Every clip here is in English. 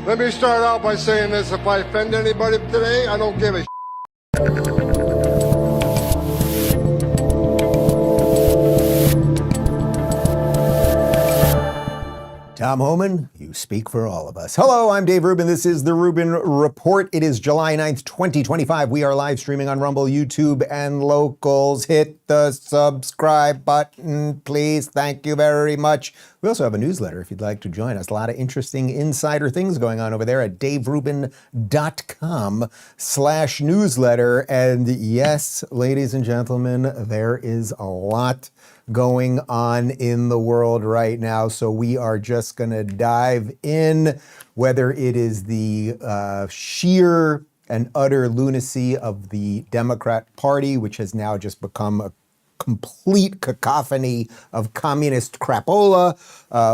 Let me start out by saying this. If I offend anybody today, I don't give a Tom Homan, you speak for all of us. Hello, I'm Dave Rubin. This is the Rubin Report. It is July 9th, 2025. We are live streaming on Rumble, YouTube, and Locals. Hit the subscribe button, please. Thank you very much. We also have a newsletter if you'd like to join us. A lot of interesting insider things going on over there at daverubin.com/newsletter. And yes, ladies and gentlemen, there is a lot going on in the world right now. So we are just going to dive in, whether it is the sheer and utter lunacy of the Democrat Party, which has now just become a complete cacophony of communist crapola,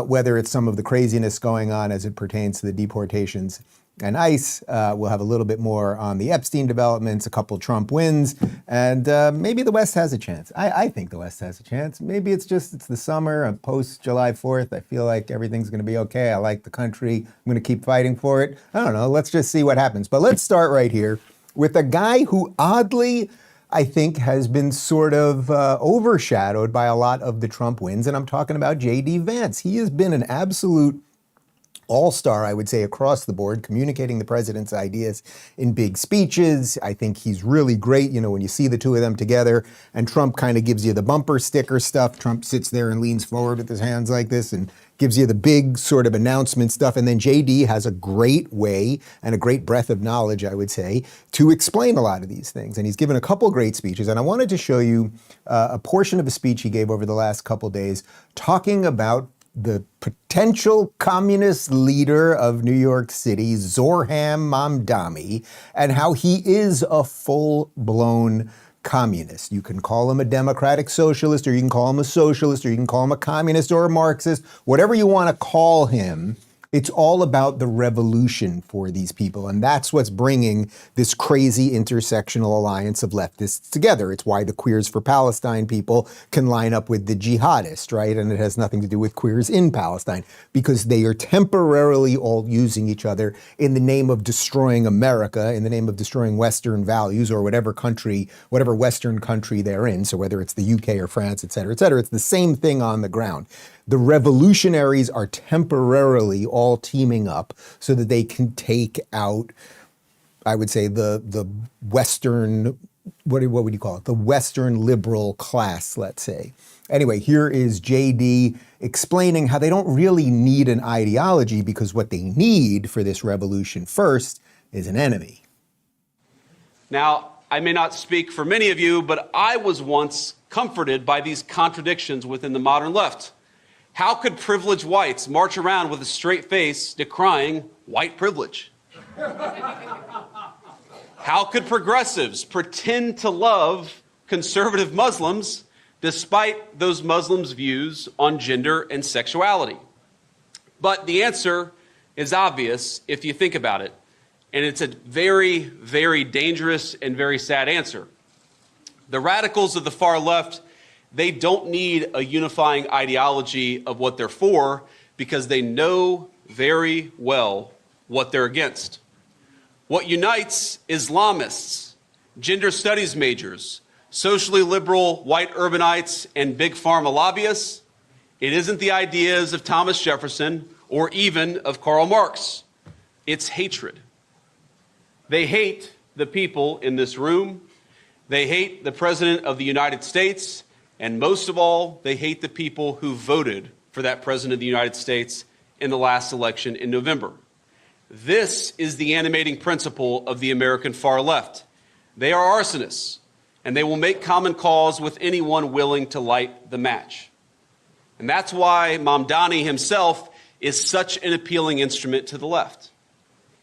whether it's some of the craziness going on as it pertains to the deportations and ICE. We'll have a little bit more on the Epstein developments, a couple Trump wins, and maybe the West has a chance. I think the West has a chance. Maybe it's the summer, post July 4th. I feel like everything's going to be okay. I like the country. I'm going to keep fighting for it. I don't know. Let's just see what happens. But let's start right here with a guy who oddly, I think, has been sort of overshadowed by a lot of the Trump wins, and I'm talking about JD Vance. He has been an absolute all-star, I would say, across the board, communicating the president's ideas in big speeches. I think he's really great, you know, when you see the two of them together, and Trump kind of gives you the bumper sticker stuff. Trump sits there and leans forward with his hands like this and gives you the big sort of announcement stuff. And then JD has a great way and a great breadth of knowledge, I would say, to explain a lot of these things. And he's given a couple great speeches. And I wanted to show you a portion of a speech he gave over the last couple days talking about the potential communist leader of New York City, Zohran Mamdani, and how he is a full-blown communist. You can call him a democratic socialist, or you can call him a socialist, or you can call him a communist or a Marxist, whatever you want to call him. It's all about the revolution for these people, and that's what's bringing this crazy intersectional alliance of leftists together. It's why the Queers for Palestine people can line up with the jihadists, right? And it has nothing to do with queers in Palestine, because they are temporarily all using each other in the name of destroying America, in the name of destroying Western values, or whatever country, whatever Western country they're in. So whether it's the UK or France, et cetera, it's the same thing on the ground. The revolutionaries are temporarily all teaming up so that they can take out, I would say, the Western, what would you call it? The Western liberal class, let's say. Anyway, here is JD explaining how they don't really need an ideology, because what they need for this revolution first is an enemy. Now, I may not speak for many of you, but I was once comforted by these contradictions within the modern left. How could privileged whites march around with a straight face decrying white privilege? How could progressives pretend to love conservative Muslims despite those Muslims' views on gender and sexuality? But the answer is obvious if you think about it, and it's a very, very dangerous and very sad answer. The radicals of the far left, they don't need a unifying ideology of what they're for, because they know very well what they're against. What unites Islamists, gender studies majors, socially liberal white urbanites, and big pharma lobbyists, it isn't the ideas of Thomas Jefferson or even of Karl Marx. It's hatred. They hate the people in this room. They hate the President of the United States. And most of all, they hate the people who voted for that President of the United States in the last election in November. This is the animating principle of the American far left. They are arsonists, and they will make common cause with anyone willing to light the match. And that's why Mamdani himself is such an appealing instrument to the left.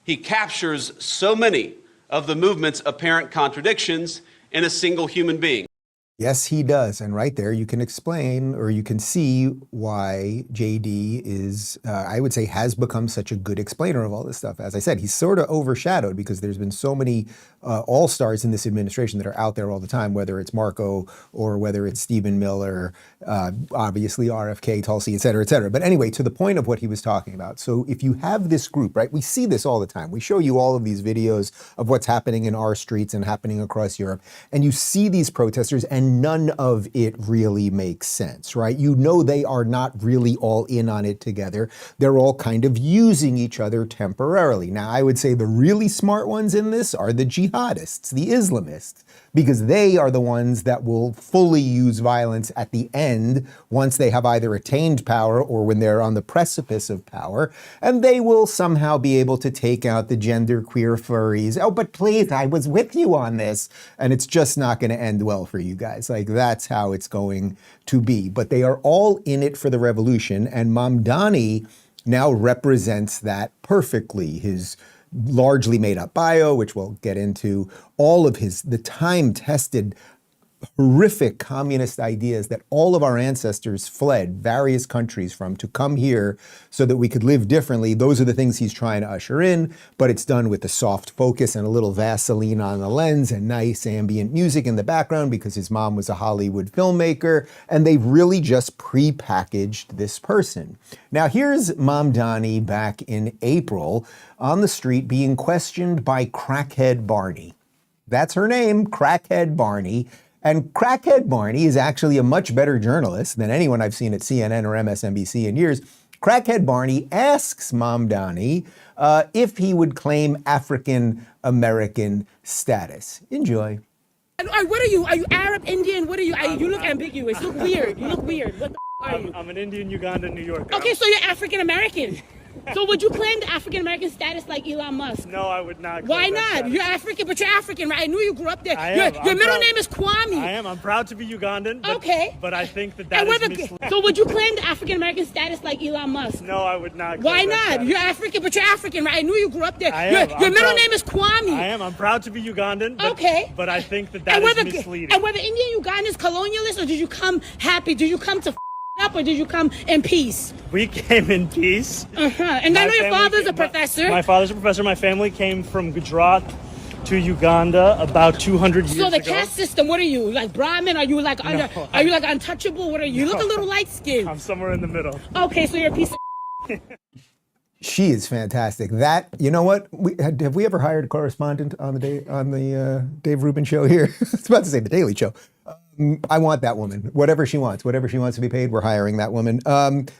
He captures so many of the movement's apparent contradictions in a single human being. Yes, he does. And right there, you can explain or you can see why JD is, I would say, has become such a good explainer of all this stuff. As I said, he's sort of overshadowed because there's been so many all-stars in this administration that are out there all the time, whether it's Marco or whether it's Stephen Miller, obviously RFK, Tulsi, et cetera, et cetera. But anyway, to the point of what he was talking about. So if you have this group, right, we see this all the time. We show you all of these videos of what's happening in our streets and happening across Europe. And you see these protesters and none of it really makes sense, right? You know they are not really all in on it together. They're all kind of using each other temporarily. Now, I would say the really smart ones in this are the jihadists, the Islamists, because they are the ones that will fully use violence at the end once they have either attained power or when they're on the precipice of power, and they will somehow be able to take out the genderqueer furries. Oh, but please, I was with you on this. And it's just not going to end well for you guys. Like, that's how it's going to be. But they are all in it for the revolution, and Mamdani now represents that perfectly. His largely made up bio, which we'll get into, all of the time-tested, horrific communist ideas that all of our ancestors fled various countries from to come here so that we could live differently. Those are the things he's trying to usher in, but it's done with a soft focus and a little Vaseline on the lens and nice ambient music in the background because his mom was a Hollywood filmmaker, and they've really just pre-packaged this person. Now here's Mamdani back in April on the street being questioned by Crackhead Barney. That's her name, Crackhead Barney. And Crackhead Barney is actually a much better journalist than anyone I've seen at CNN or MSNBC in years. Crackhead Barney asks Mamdani if he would claim African American status. Enjoy. What are you? Are you Arab, Indian? What are you? You look ambiguous. You look weird. You look weird. What the are you? I'm an Indian, Ugandan, New Yorker. Okay, so you're African American. So would you claim the African American status like Elon Musk? No, I would not. Why not? Status. You're African, but you're African, right? I knew you grew up there. Your middle name is Kwame. I am. I'm proud to be Ugandan. But, okay. But I think that is misleading. So would you claim the African American status like Elon Musk? No, I would not. Why not? Status. You're African, but you're African, right? I knew you grew up there. Your middle name is Kwame. I am. I'm proud to be Ugandan. But, okay. But I think that is misleading. And were the Indian Ugandans colonialists, or did you come happy? Did you come to up, or did you come in peace? We came in peace. And I know your father's a professor. My father's a professor. My family came from Gujarat to Uganda about 200 years ago. So the caste system, what are you? Like Brahmin? Are you like are you like untouchable? What are you? You look a little light-skinned. I'm somewhere in the middle. Okay, so you're a piece of She is fantastic. That, you know what? Have we ever hired a correspondent on the Dave Rubin show here? I was about to say the Daily Show. I want that woman, whatever she wants to be paid, we're hiring that woman.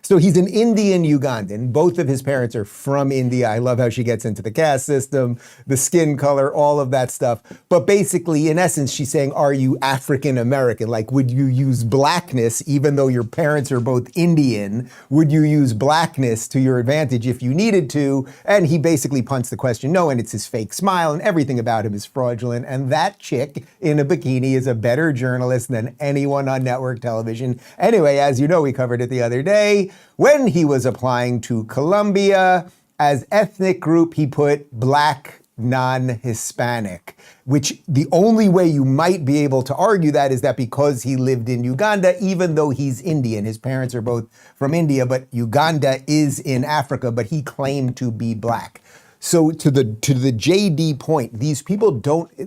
So he's an Indian Ugandan. Both of his parents are from India. I love how she gets into the caste system, the skin color, all of that stuff. But basically, in essence, she's saying, are you African American? Like, would you use blackness, even though your parents are both Indian? Would you use blackness to your advantage if you needed to? And he basically punts the question no, and it's his fake smile, and everything about him is fraudulent. And that chick in a bikini is a better journalist than anyone on network television. Anyway, as you know, we covered it the other day. When he was applying to Columbia, as ethnic group, he put Black non-Hispanic, which the only way you might be able to argue that is that because he lived in Uganda, even though he's Indian, his parents are both from India, but Uganda is in Africa, but he claimed to be Black. So to the JD point, these people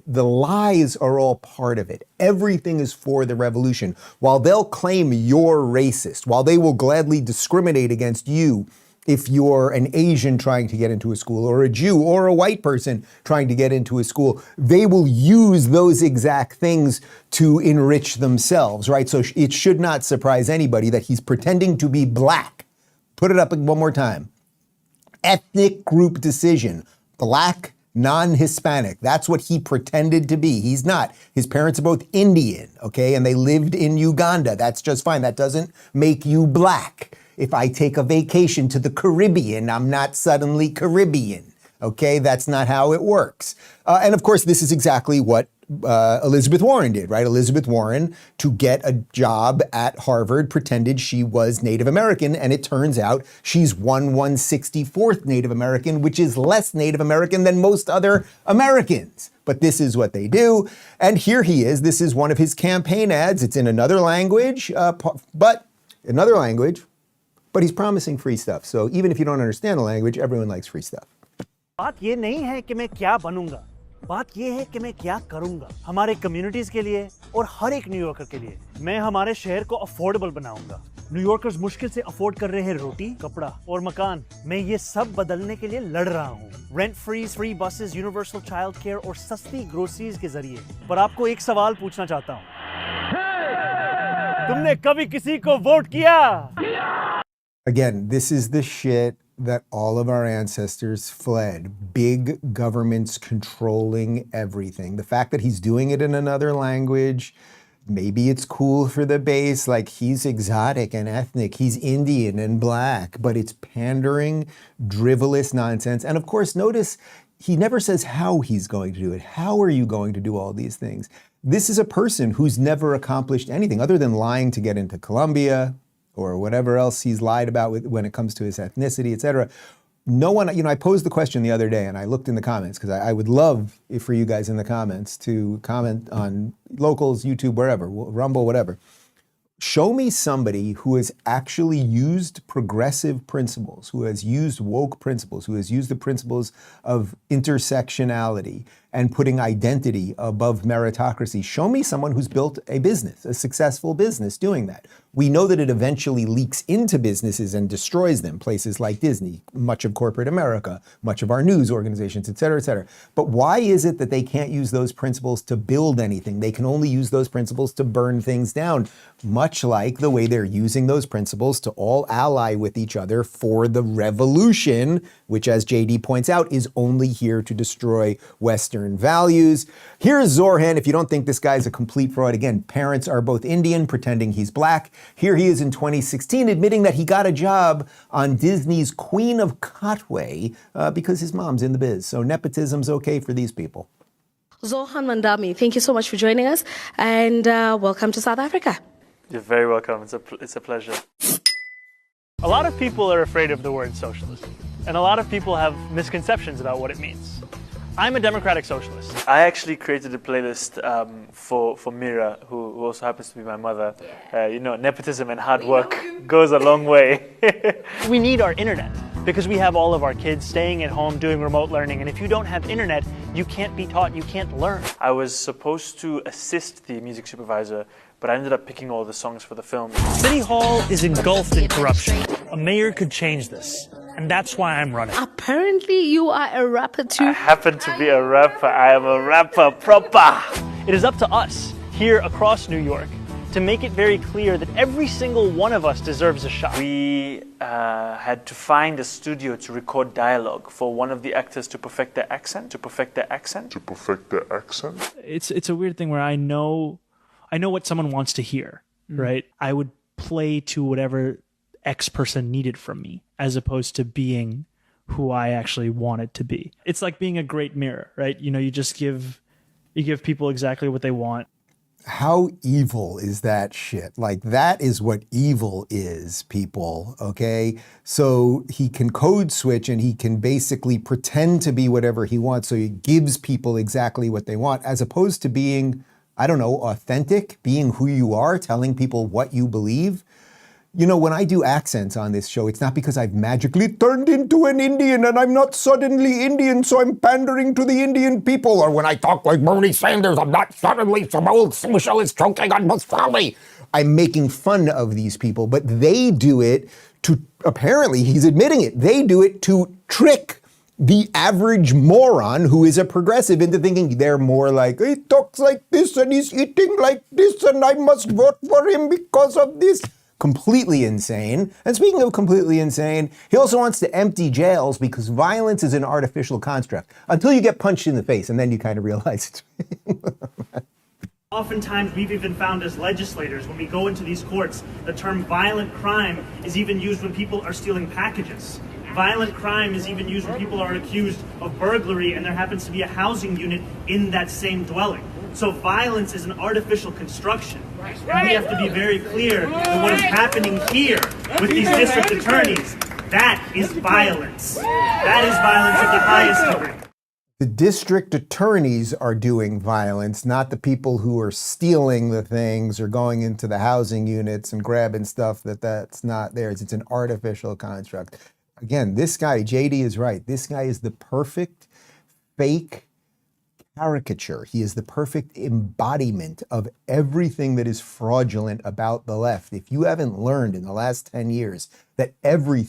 the lies are all part of it. Everything is for the revolution. While they'll claim you're racist, while they will gladly discriminate against you if you're an Asian trying to get into a school, or a Jew, or a white person trying to get into a school, they will use those exact things to enrich themselves, right? So it should not surprise anybody that he's pretending to be Black. Put it up one more time. Ethnic group decision, Black, non-Hispanic. That's what he pretended to be. He's not. His parents are both Indian, okay? And they lived in Uganda. That's just fine. That doesn't make you Black. If I take a vacation to the Caribbean, I'm not suddenly Caribbean, okay? That's not how it works. And of course, this is exactly what Elizabeth Warren did, right? Elizabeth Warren, to get a job at Harvard, pretended she was Native American, and it turns out she's 1/164th Native American, which is less Native American than most other Americans. But this is what they do. And here he is. This is one of his campaign ads. It's in another language, but he's promising free stuff. So even if you don't understand the language, everyone likes free stuff. बात ये नहीं है कि मैं क्या बनूंगा, बात ये है कि मैं क्या करूंगा हमारे कम्युनिटीज के लिए और हर एक न्यूयॉर्कर के लिए। मैं हमारे शहर को अफोर्डेबल बनाऊंगा। न्यूयॉर्कर्स मुश्किल से अफोर्ड कर रहे हैं रोटी, कपड़ा और मकान। मैं ये सब बदलने के लिए लड़ रहा हूँ। Rent free buses, universal child care और सस्ती ग्रोसरीज के जरिए। पर आपको एक सवाल पूछना चाहता हूँ, तुमने कभी किसी को वोट किया? Again, this is the shit that all of our ancestors fled. Big governments controlling everything. The fact that he's doing it in another language, maybe it's cool for the base, like he's exotic and ethnic, he's Indian and black, but it's pandering, drivelous nonsense. And of course, notice he never says how he's going to do it. How are you going to do all these things? This is a person who's never accomplished anything other than lying to get into Colombia, or whatever else he's lied about when it comes to his ethnicity, et cetera. No one, I posed the question the other day and I looked in the comments because I would love for you guys in the comments to comment on Locals, YouTube, wherever, Rumble, whatever. Show me somebody who has actually used progressive principles, who has used woke principles, who has used the principles of intersectionality and putting identity above meritocracy. Show me someone who's built a business, a successful business doing that. We know that it eventually leaks into businesses and destroys them, places like Disney, much of corporate America, much of our news organizations, et cetera, et cetera. But why is it that they can't use those principles to build anything? They can only use those principles to burn things down, much like the way they're using those principles to all ally with each other for the revolution, which, as JD points out, is only here to destroy Western values. Here's Zohran. If you don't think this guy's a complete fraud, again, parents are both Indian, pretending he's black. Here he is in 2016 admitting that he got a job on Disney's Queen of Katwe because his mom's in the biz. So nepotism's okay for these people. Zohran Mamdani, thank you so much for joining us, and welcome to South Africa. You're very welcome. It's a pleasure. A lot of people are afraid of the word socialist, and a lot of people have misconceptions about what it means. I'm a democratic socialist. I actually created a playlist for Mira, who also happens to be my mother. Nepotism and hard work goes a long way. We need our internet because we have all of our kids staying at home doing remote learning, and if you don't have internet, you can't be taught, you can't learn. I was supposed to assist the music supervisor, but I ended up picking all the songs for the film. City Hall is engulfed in corruption. A mayor could change this. And that's why I'm running. Apparently you are a rapper too. I happen to be a rapper. I am a rapper proper. It is up to us here across New York to make it very clear that every single one of us deserves a shot. We had to find a studio to record dialogue for one of the actors to perfect their accent, It's a weird thing where I know what someone wants to hear, right? I would play to whatever X person needed from me, as opposed to being who I actually wanted to be. It's like being a great mirror, right? You just give people exactly what they want. How evil is that shit? Like, that is what evil is, people, okay? So he can code switch and he can basically pretend to be whatever he wants, so he gives people exactly what they want, as opposed to being, authentic, being who you are, telling people what you believe. When I do accents on this show, it's not because I've magically turned into an Indian and I'm not suddenly Indian, so I'm pandering to the Indian people. Or when I talk like Bernie Sanders, I'm not suddenly some old socialist choking on Mussolini. I'm making fun of these people, but they do it to, apparently he's admitting it, they do it to trick the average moron who is a progressive into thinking they're more like, he talks like this and he's eating like this and I must vote for him because of this. Completely insane. And speaking of completely insane, he also wants to empty jails because violence is an artificial construct until you get punched in the face, and then you kind of realize it's Oftentimes, we've even found as legislators, when we go into these courts, the term violent crime is even used when people are stealing packages. Violent crime is even used when people are accused of burglary and there happens to be a housing unit in that same dwelling. So violence is an artificial construction. And we have to be very clear that what is happening here with these district attorneys, that is violence. That is violence of the highest degree. The district attorneys are doing violence, not the people who are stealing the things or going into the housing units and grabbing stuff that's not theirs. It's an artificial construct. Again, this guy, JD is right. This guy is the perfect fake caricature. He is the perfect embodiment of everything that is fraudulent about the left. If you haven't learned in the last 10 years that every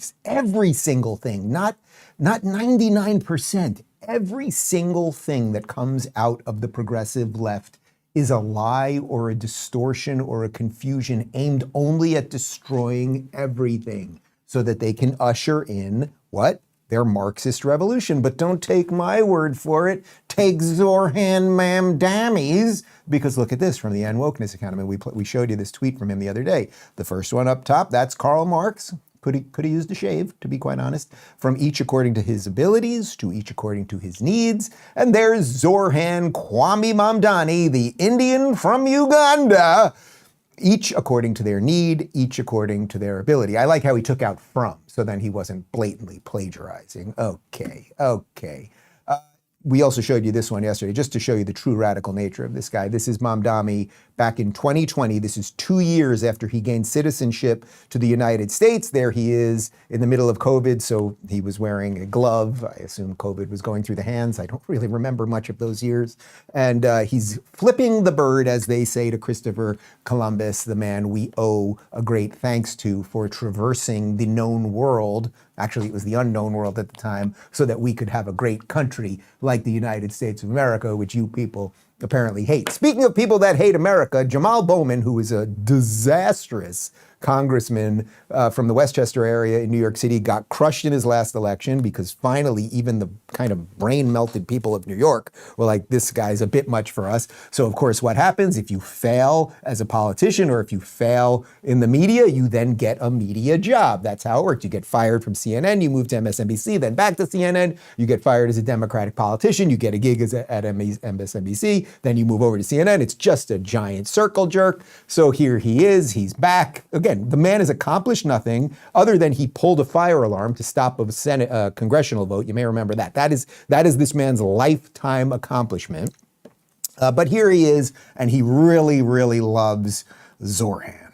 single thing, not 99%, every single thing that comes out of the progressive left is a lie or a distortion or a confusion aimed only at destroying everything so that they can usher in what? Their Marxist revolution. But don't take my word for it. Take Zohran Mamdani's, because look at this from the Wokeness Academy. We showed you this tweet from him the other day. The first one up top, that's Karl Marx. Could have used a shave, to be quite honest. From each according to his abilities, to each according to his needs. And there's Zohran Mamdani, the Indian from Uganda. Each according to their need, each according to their ability. I like how he took out from, so then he wasn't blatantly plagiarizing. Okay. We also showed you this one yesterday, just to show you the true radical nature of this guy. This is Mamdani back in 2020. This is 2 years after he gained citizenship to the United States. There he is in the middle of COVID, so he was wearing a glove. I assume COVID was going through the hands. I don't really remember much of those years. And he's flipping the bird, as they say, to Christopher Columbus, the man we owe a great thanks to for traversing the known world. Actually, it was the unknown world at the time, so that we could have a great country like the United States of America, which you people apparently hate. Speaking of people that hate America, Jamal Bowman, who is a disastrous congressman from the Westchester area in New York City, got crushed in his last election because finally even the kind of brain-melted people of New York were like, this guy's a bit much for us. So of course what happens if you fail as a politician or if you fail in the media, you then get a media job. That's how it works. You get fired from CNN, you move to MSNBC, then back to CNN, you get fired as a Democratic politician, you get a gig at MSNBC, then you move over to CNN. It's just a giant circle jerk. So here he is, he's back. Again, the man has accomplished nothing other than he pulled a fire alarm to stop a congressional vote. You may remember that. That is this man's lifetime accomplishment. But here he is, and he really, really loves Zohran.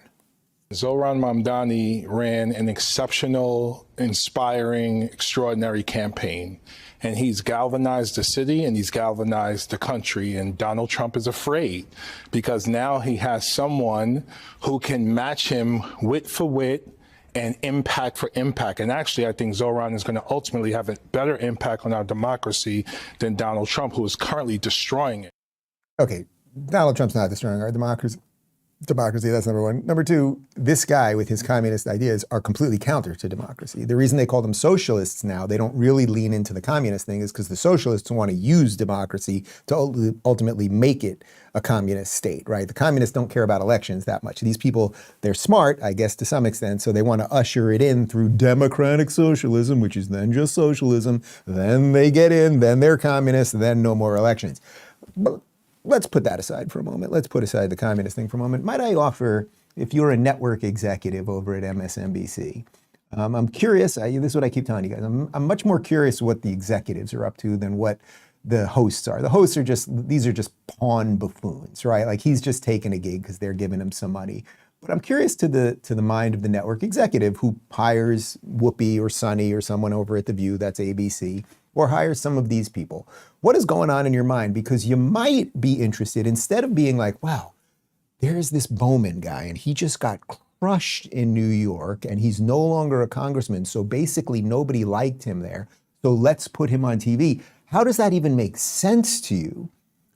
Zohran Mamdani ran an exceptional, inspiring, extraordinary campaign. And he's galvanized the city and he's galvanized the country. And Donald Trump is afraid because now he has someone who can match him wit for wit and impact for impact. And actually, I think Zohran is going to ultimately have a better impact on our democracy than Donald Trump, who is currently destroying it. Okay, Donald Trump's not destroying our democracy. That's number one. Number two, this guy with his communist ideas are completely counter to democracy. The reason they call them socialists now, they don't really lean into the communist thing, is because the socialists want to use democracy to ultimately make it a communist state, right? The communists don't care about elections that much. These people, they're smart, I guess, to some extent, so they want to usher it in through democratic socialism, which is then just socialism. Then they get in, then they're communists, then no more elections. But let's put that aside for a moment. Let's put aside the communist thing for a moment. Might I offer, if you're a network executive over at MSNBC, I'm curious, this is what I keep telling you guys, I'm much more curious what the executives are up to than what the hosts are. The hosts are these are just pawn buffoons, right? Like he's just taking a gig because they're giving him some money. But I'm curious to the mind of the network executive who hires Whoopi or Sunny or someone over at The View, that's ABC, or hire some of these people. What is going on in your mind? Because you might be interested, instead of being like, wow, there's this Bowman guy and he just got crushed in New York and he's no longer a congressman, so basically nobody liked him there, so let's put him on TV. How does that even make sense to you?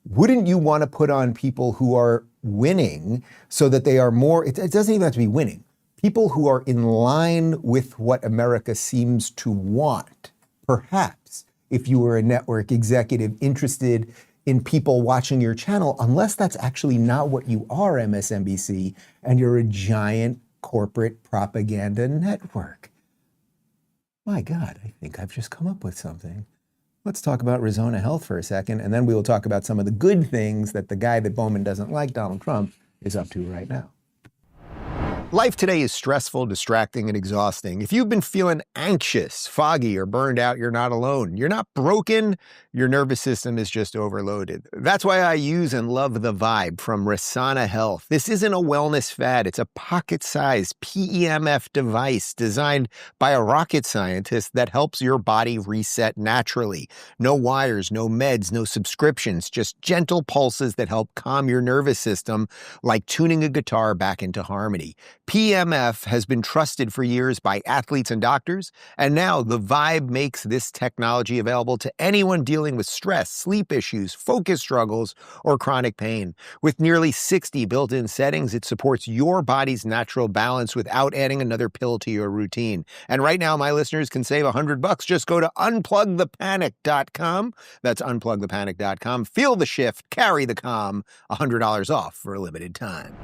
Wouldn't you want to put on people who are winning so that they are more, it doesn't even have to be winning, people who are in line with what America seems to want? Perhaps if you were a network executive interested in people watching your channel, unless that's actually not what you are, MSNBC, and you're a giant corporate propaganda network. My God, I think I've just come up with something. let's talk about Arizona Health for a second, and then we will talk about some of the good things that the guy that Bowman doesn't like, Donald Trump, is up to right now. Life today is stressful, distracting, and exhausting. If you've been feeling anxious, foggy, or burned out, you're not alone. You're not broken. Your nervous system is just overloaded. That's why I use and love the Vibe from Rasana Health. This isn't a wellness fad. It's a pocket-sized PEMF device designed by a rocket scientist that helps your body reset naturally. No wires, no meds, no subscriptions, just gentle pulses that help calm your nervous system like tuning a guitar back into harmony. PEMF has been trusted for years by athletes and doctors, and now the Vibe makes this technology available to anyone dealing with stress, sleep issues, focus struggles, or chronic pain. With nearly 60 built-in settings, it supports your body's natural balance without adding another pill to your routine. And right now, my listeners can save $100. Just go to unplugthepanic.com. That's unplugthepanic.com. Feel the shift, carry the calm, $100 off for a limited time.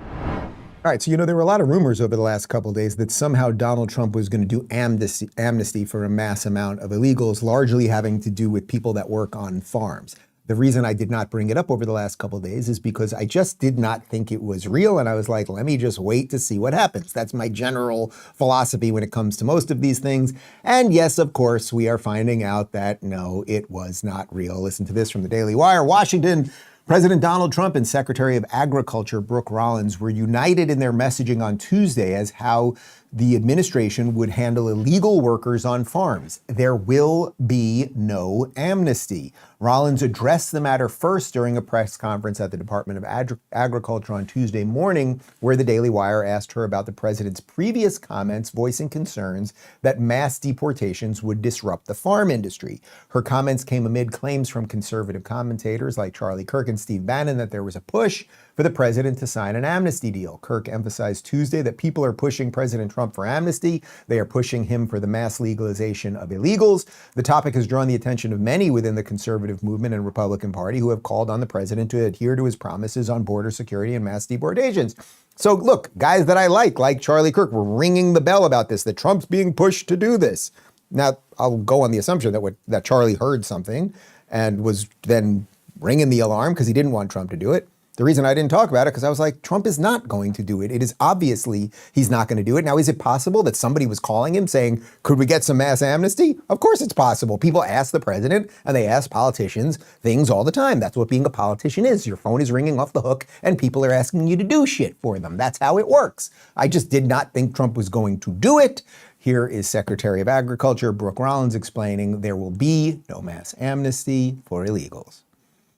All right, so there were a lot of rumors over the last couple of days that somehow Donald Trump was going to do amnesty for a mass amount of illegals, largely having to do with people that work on farms. The reason I did not bring it up over the last couple of days is because I just did not think it was real, and I was like, let me just wait to see what happens. That's my general philosophy when it comes to most of these things. And yes, of course, we are finding out that no, it was not real. Listen to this from the Daily Wire. Washington. President Donald Trump and Secretary of Agriculture Brooke Rollins were united in their messaging on Tuesday as how the administration would handle illegal workers on farms. There will be no amnesty. Rollins addressed the matter first during a press conference at the Department of Agriculture on Tuesday morning, where the Daily Wire asked her about the president's previous comments voicing concerns that mass deportations would disrupt the farm industry. Her comments came amid claims from conservative commentators like Charlie Kirk and Steve Bannon that there was a push for the president to sign an amnesty deal. Kirk emphasized Tuesday that people are pushing President Trump for amnesty. They are pushing him for the mass legalization of illegals. The topic has drawn the attention of many within the conservative movement and Republican Party who have called on the president to adhere to his promises on border security and mass deportations. So look, guys that I like Charlie Kirk, were ringing the bell about this, that Trump's being pushed to do this. Now, I'll go on the assumption that Charlie heard something and was then ringing the alarm because he didn't want Trump to do it. The reason I didn't talk about it because I was like, Trump is not going to do it. It is obviously he's not going to do it. Now, is it possible that somebody was calling him saying, could we get some mass amnesty? Of course it's possible. People ask the president and they ask politicians things all the time. That's what being a politician is. Your phone is ringing off the hook and people are asking you to do shit for them. That's how it works. I just did not think Trump was going to do it. Here is Secretary of Agriculture Brooke Rollins explaining there will be no mass amnesty for illegals.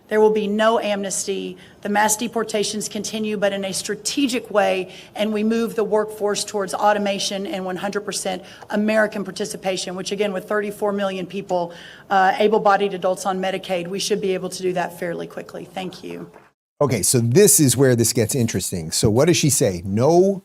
There will be no amnesty. The mass deportations continue, but in a strategic way, and we move the workforce towards automation and 100% American participation, which again, with 34 million people, able-bodied adults on Medicaid, we should be able to do that fairly quickly. Thank you. Okay, so this is where this gets interesting. So what does she say? No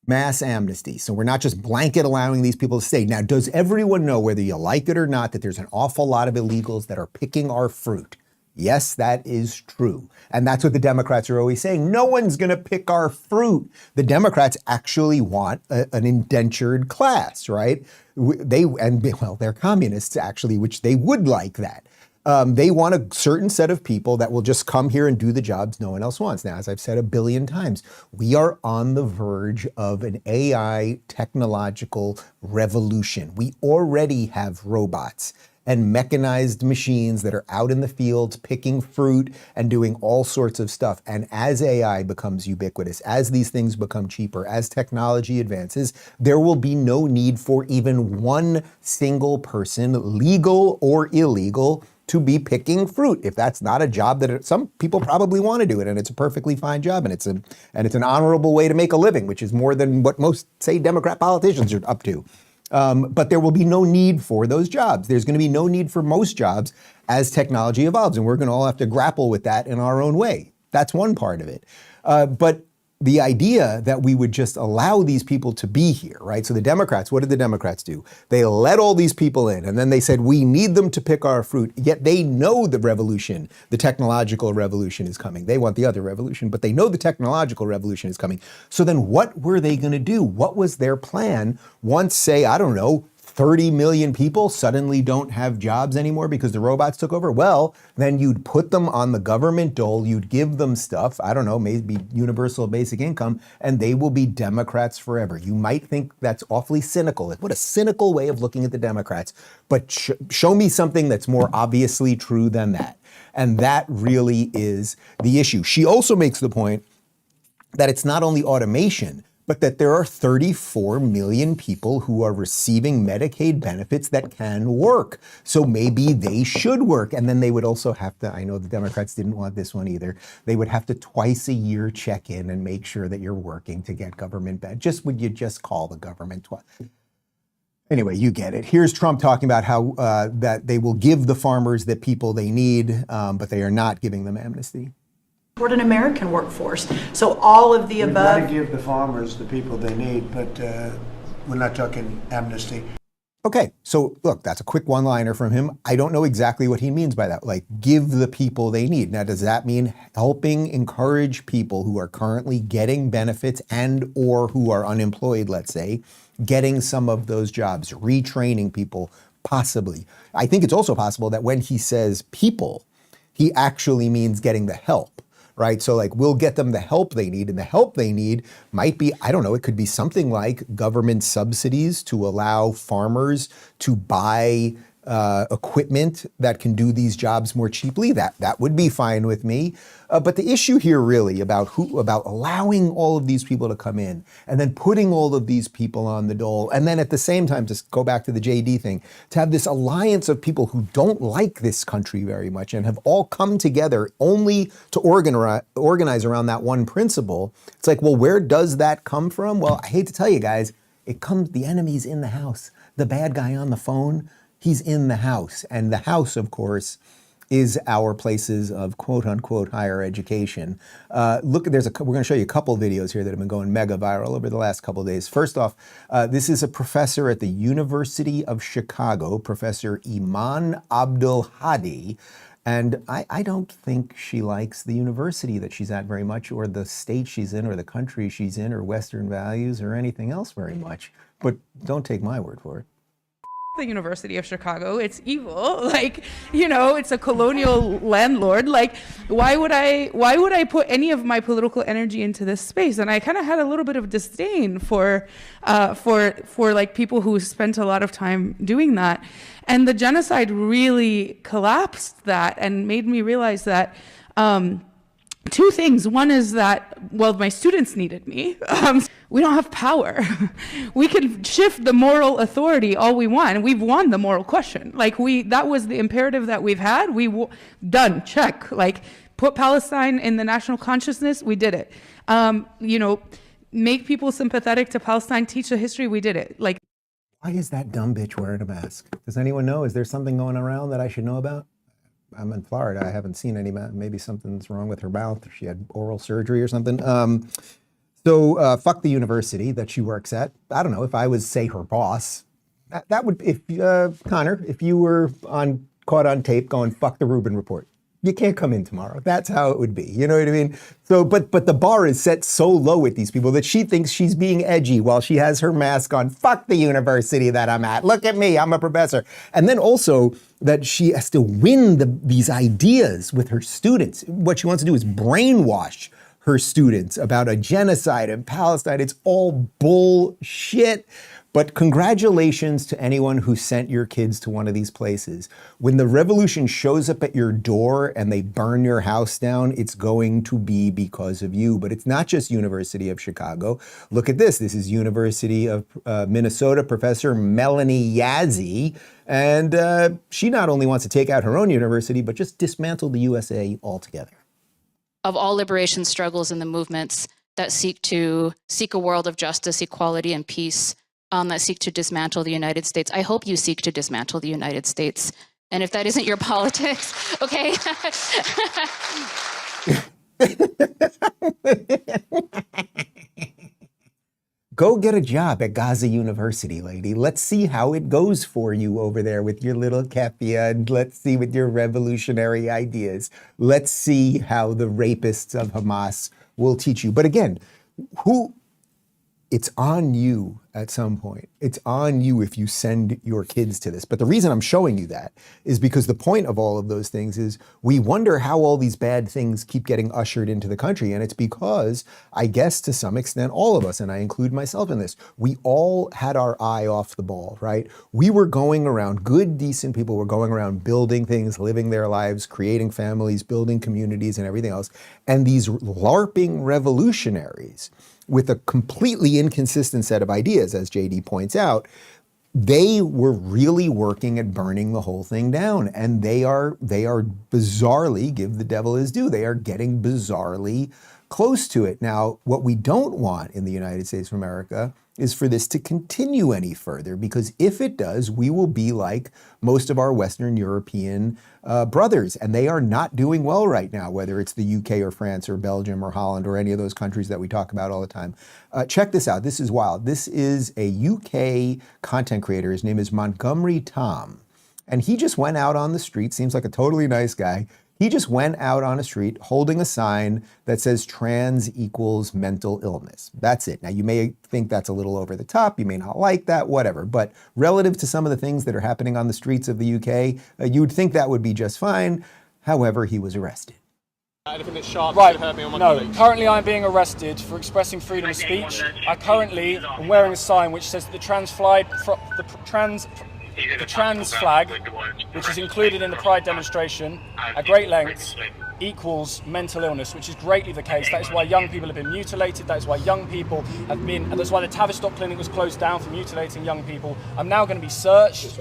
mass amnesty. So we're not just blanket allowing these people to stay. Now, does everyone know, whether you like it or not, that there's an awful lot of illegals that are picking our fruit? Yes, that is true. And that's what the Democrats are always saying. No one's going to pick our fruit. The Democrats actually want an indentured class, right? They're communists actually, which they would like that. They want a certain set of people that will just come here and do the jobs no one else wants. Now, as I've said a billion times, we are on the verge of an AI technological revolution. We already have robots and mechanized machines that are out in the fields picking fruit and doing all sorts of stuff. And as AI becomes ubiquitous, as these things become cheaper, as technology advances, there will be no need for even one single person, legal or illegal, to be picking fruit. If that's not a job that some people probably want to do it, and it's a perfectly fine job, and it's an honorable way to make a living, which is more than what most, say, Democrat politicians are up to. But there will be no need for those jobs. There's going to be no need for most jobs as technology evolves, and we're going to all have to grapple with that in our own way. That's one part of it. But the idea that we would just allow these people to be here, right? So the Democrats, what did the Democrats do? They let all these people in, and then they said, we need them to pick our fruit, yet they know the revolution, the technological revolution is coming. They want the other revolution, but they know the technological revolution is coming. So then what were they going to do? What was their plan once, say, I don't know, 30 million people suddenly don't have jobs anymore because the robots took over? Well, then you'd put them on the government dole, you'd give them stuff, I don't know, maybe universal basic income, and they will be Democrats forever. You might think that's awfully cynical. What a cynical way of looking at the Democrats. But show me something that's more obviously true than that. And that really is the issue. She also makes the point that it's not only automation, but that there are 34 million people who are receiving Medicaid benefits that can work. So maybe they should work. And then they would also have to, I know the Democrats didn't want this one either, they would have to twice a year check in and make sure that you're working to get government benefits. Would you just call the government twice? Anyway, you get it. Here's Trump talking about how that they will give the farmers the people they need, but they are not giving them amnesty. Toward an American workforce. So all of the above. We want to give the farmers the people they need, but we're not talking amnesty. Okay, so look, that's a quick one-liner from him. I don't know exactly what he means by that, like give the people they need. Now, does that mean helping encourage people who are currently getting benefits and or who are unemployed, let's say, getting some of those jobs, retraining people, possibly? I think it's also possible that when he says people, he actually means getting the help. Right? So like we'll get them the help they need, and the help they need might be, I don't know, it could be something like government subsidies to allow farmers to buy equipment that can do these jobs more cheaply. That would be fine with me. But the issue here really about allowing all of these people to come in and then putting all of these people on the dole, and then at the same time, just go back to the JD thing, to have this alliance of people who don't like this country very much and have all come together only to organize around that one principle. It's like, well, where does that come from? Well, I hate to tell you guys, the enemy's in the house. The bad guy on the phone, he's in the house. And the house, of course, is our places of quote unquote higher education. Look, we're going to show you a couple videos here that have been going mega viral over the last couple of days. First off, this is a professor at the University of Chicago, Professor Iman Abdul Hadi. And I don't think she likes the university that she's at very much, or the state she's in, or the country she's in, or Western values, or anything else very much. But don't take my word for it. The University of Chicago, it's evil. Like, you know, it's a colonial landlord. Like, why would I put any of my political energy into this space? And I kind of had a little bit of disdain for like people who spent a lot of time doing that. And the genocide really collapsed that and made me realize that two things. One is that, well, my students needed me. We don't have power. We can shift the moral authority all we want, and we've won the moral question. Like that was the imperative that we've had. Done, check. Like put Palestine in the national consciousness, we did it. You know, make people sympathetic to Palestine, teach the history, we did it. Like, why is that dumb bitch wearing a mask? Does anyone know? Is there something going around that I should know about? I'm in Florida. I haven't seen any. Maybe something's wrong with her mouth. She had oral surgery or something. So fuck the university that she works at. I don't know if I was, say, her boss. That would, if Connor, if you were caught on tape going fuck the Rubin Report, you can't come in tomorrow. That's how it would be. You know what I mean? So, but the bar is set so low with these people that she thinks she's being edgy while she has her mask on. Fuck the university that I'm at. Look at me. I'm a professor. And then also that she has to win these ideas with her students. What she wants to do is brainwash her students about a genocide in Palestine. It's all bullshit. But congratulations to anyone who sent your kids to one of these places. When the revolution shows up at your door and they burn your house down, it's going to be because of you. But it's not just University of Chicago. Look at this. This is University of Minnesota Professor Melanie Yazzie. And she not only wants to take out her own university, but just dismantle the USA altogether. Of all liberation struggles and the movements that seek a world of justice, equality, and peace, that seek to dismantle the United States. I hope you seek to dismantle the United States. And if that isn't your politics, okay? Go get a job at Gaza University, lady. Let's see how it goes for you over there with your little keffiyeh, and let's see with your revolutionary ideas. Let's see how the rapists of Hamas will teach you. But again, it's on you at some point. It's on you if you send your kids to this. But the reason I'm showing you that is because the point of all of those things is we wonder how all these bad things keep getting ushered into the country. And it's because, I guess to some extent, all of us, and I include myself in this, we all had our eye off the ball, right? We were going around, good, decent people were going around building things, living their lives, creating families, building communities and everything else. And these LARPing revolutionaries with a completely inconsistent set of ideas, as JD points out, they were really working at burning the whole thing down. And they are bizarrely, give the devil his due, they are getting bizarrely close to it. Now, what we don't want in the United States of America is for this to continue any further, because if it does, we will be like most of our Western European brothers, and they are not doing well right now, whether it's the UK or France or Belgium or Holland or any of those countries that we talk about all the time. Check this out. This is wild. This is a UK content creator. His name is Montgomery Tom, and he just went out on the street, seems like a totally nice guy. He just went out on a street holding a sign that says trans equals mental illness. That's it. Now, you may think that's a little over the top. You may not like that, whatever. But relative to some of the things that are happening on the streets of the UK, you would think that would be just fine. However, he was arrested. Anything that's sharp right. hurt me on my no, colleague. Currently I'm being arrested for expressing freedom of speech. I currently am wearing a sign which says that the trans flag, which is included in the Pride demonstration at great lengths, equals mental illness, which is greatly the case. That is why young people have been mutilated. That is why young people have been, and that's why the Tavistock clinic was closed down for mutilating young people. I'm now going to be searched.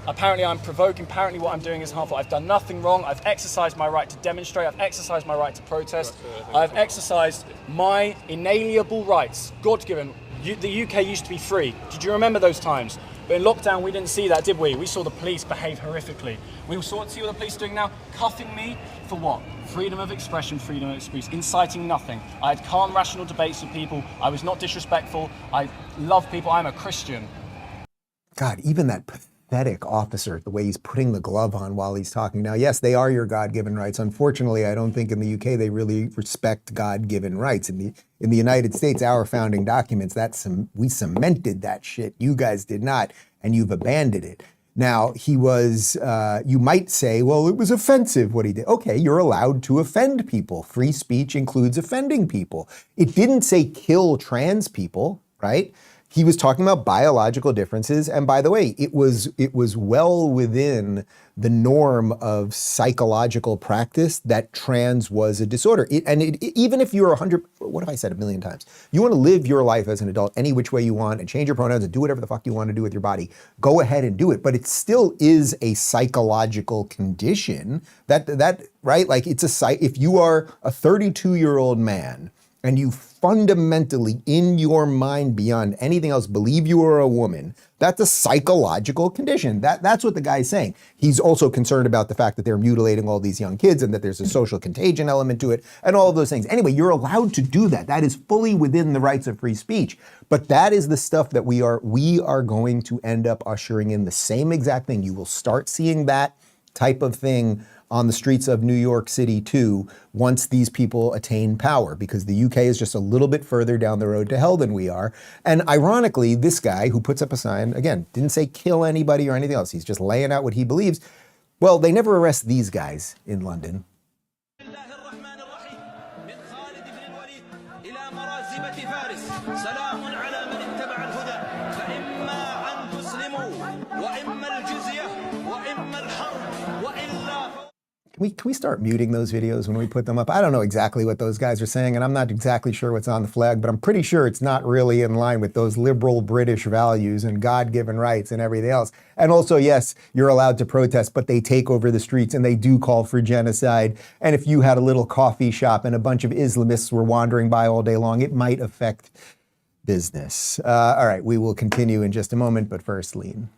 Apparently I'm provoking, apparently what I'm doing is harmful. I've done nothing wrong. I've exercised my right to demonstrate. I've exercised my right to protest. I've exercised my inalienable rights, God-given. The UK used to be free. Did you remember those times? But in lockdown, we didn't see that, did we? We saw the police behave horrifically. We see what the police are doing now? Cuffing me for what? Freedom of expression, freedom of speech, inciting nothing. I had calm, rational debates with people. I was not disrespectful. I love people. I'm a Christian. God, even that pathetic officer, the way he's putting the glove on while he's talking. Now, yes, they are your God-given rights. Unfortunately, I don't think in the UK they really respect God-given rights. In the United States, our founding documents, we cemented that shit. You guys did not, and you've abandoned it. Now, he was, you might say, well, it was offensive what he did. Okay, you're allowed to offend people. Free speech includes offending people. It didn't say kill trans people, right? He was talking about biological differences. And by the way, it was well within the norm of psychological practice that trans was a disorder. Even if you're 100, what have I said a million times? You want to live your life as an adult any which way you want and change your pronouns and do whatever the fuck you want to do with your body. Go ahead and do it. But it still is a psychological condition that right? Like if you are a 32-year-old man and you fundamentally, in your mind, beyond anything else, believe you are a woman, that's a psychological condition. That's what the guy's saying. He's also concerned about the fact that they're mutilating all these young kids and that there's a social contagion element to it and all of those things. Anyway, you're allowed to do that. That is fully within the rights of free speech. But that is the stuff that we are going to end up ushering in the same exact thing. You will start seeing that type of thing on the streets of New York City too, once these people attain power, because the UK is just a little bit further down the road to hell than we are. And ironically, this guy who puts up a sign, again, didn't say kill anybody or anything else. He's just laying out what he believes. Well, they never arrest these guys in London. Can we start muting those videos when we put them up? I don't know exactly what those guys are saying, and I'm not exactly sure what's on the flag, but I'm pretty sure it's not really in line with those liberal British values and God-given rights and everything else. And also, yes, you're allowed to protest, but they take over the streets and they do call for genocide. And if you had a little coffee shop and a bunch of Islamists were wandering by all day long, it might affect business. All right, we will continue in just a moment, but first, Lean.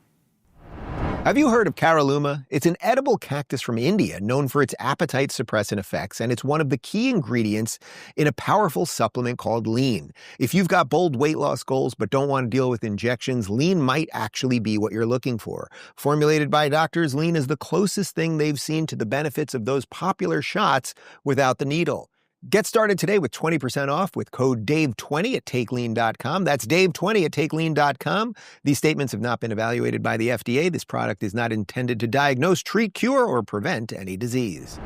Have you heard of Caralluma? It's an edible cactus from India known for its appetite suppressant effects, and it's one of the key ingredients in a powerful supplement called Lean. If you've got bold weight loss goals but don't want to deal with injections, Lean might actually be what you're looking for. Formulated by doctors, Lean is the closest thing they've seen to the benefits of those popular shots without the needle. Get started today with 20% off with code DAVE20 at TakeLean.com. That's DAVE20 at TakeLean.com. These statements have not been evaluated by the FDA. This product is not intended to diagnose, treat, cure, or prevent any disease.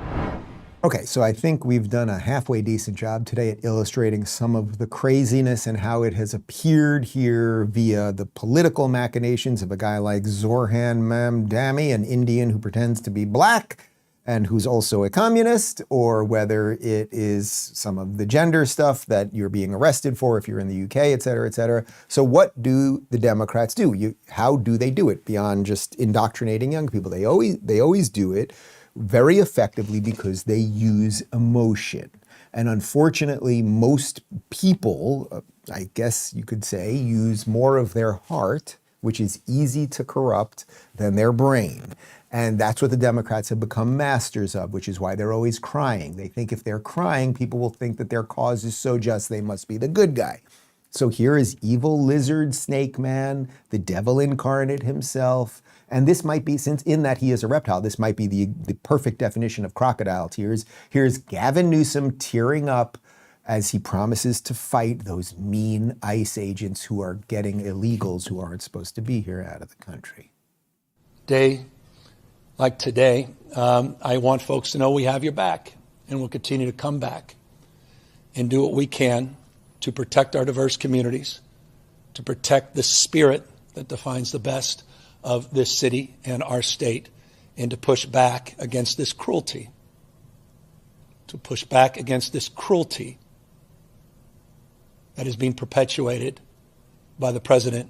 Okay, so I think we've done a halfway decent job today at illustrating some of the craziness and how it has appeared here via the political machinations of a guy like Zohran Mamdani, an Indian who pretends to be black and who's also a communist, or whether it is some of the gender stuff that you're being arrested for if you're in the UK, et cetera, et cetera. So what do the Democrats do? How do they do it beyond just indoctrinating young people? They always do it very effectively because they use emotion. And unfortunately, most people, I guess you could say, use more of their heart, which is easy to corrupt, than their brain. And that's what the Democrats have become masters of, which is why they're always crying. They think if they're crying, people will think that their cause is so just they must be the good guy. So here is evil lizard snake man, the devil incarnate himself. And this might be, since in that he is a reptile, this might be the perfect definition of crocodile tears. Here's Gavin Newsom tearing up as he promises to fight those mean ICE agents who are getting illegals who aren't supposed to be here out of the country. Day like today, I want folks to know we have your back, and we'll continue to come back and do what we can to protect our diverse communities, to protect the spirit that defines the best of this city and our state, and to push back against this cruelty, that is being perpetuated by the President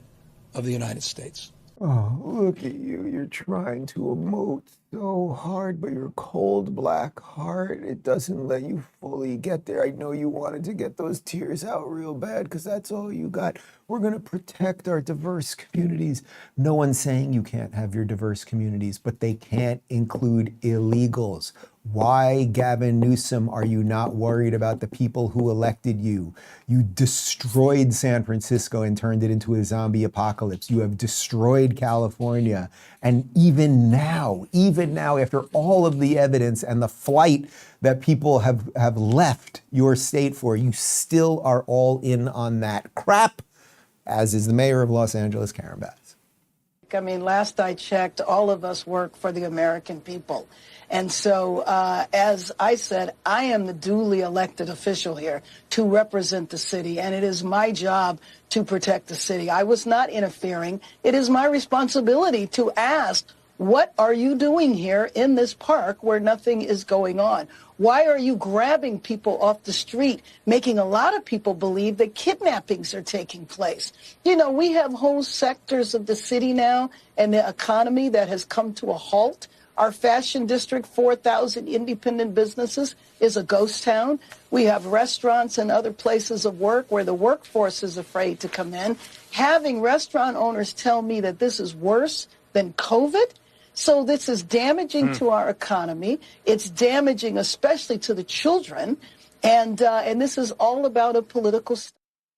of the United States. Oh, look at you. You're trying to emote so hard, but your cold black heart, it doesn't let you fully get there. I know you wanted to get those tears out real bad because that's all you got. We're going to protect our diverse communities. No one's saying you can't have your diverse communities, but they can't include illegals. Why, Gavin Newsom, are you not worried about the people who elected you? You destroyed San Francisco and turned it into a zombie apocalypse. You have destroyed California. And even now, after all of the evidence and the flight that people have left your state for, you still are all in on that crap, as is the mayor of Los Angeles, Karen Bass. I mean, last I checked, all of us work for the American people. And so, as I said, I am the duly elected official here to represent the city, and it is my job to protect the city. I was not interfering. It is my responsibility to ask, what are you doing here in this park where nothing is going on? Why are you grabbing people off the street, making a lot of people believe that kidnappings are taking place? You know, we have whole sectors of the city now and the economy that has come to a halt. Our fashion district, 4,000 independent businesses, is a ghost town. We have restaurants and other places of work where the workforce is afraid to come in. Having restaurant owners tell me that this is worse than COVID. So this is damaging to our economy. It's damaging especially to the children. And this is all about a political...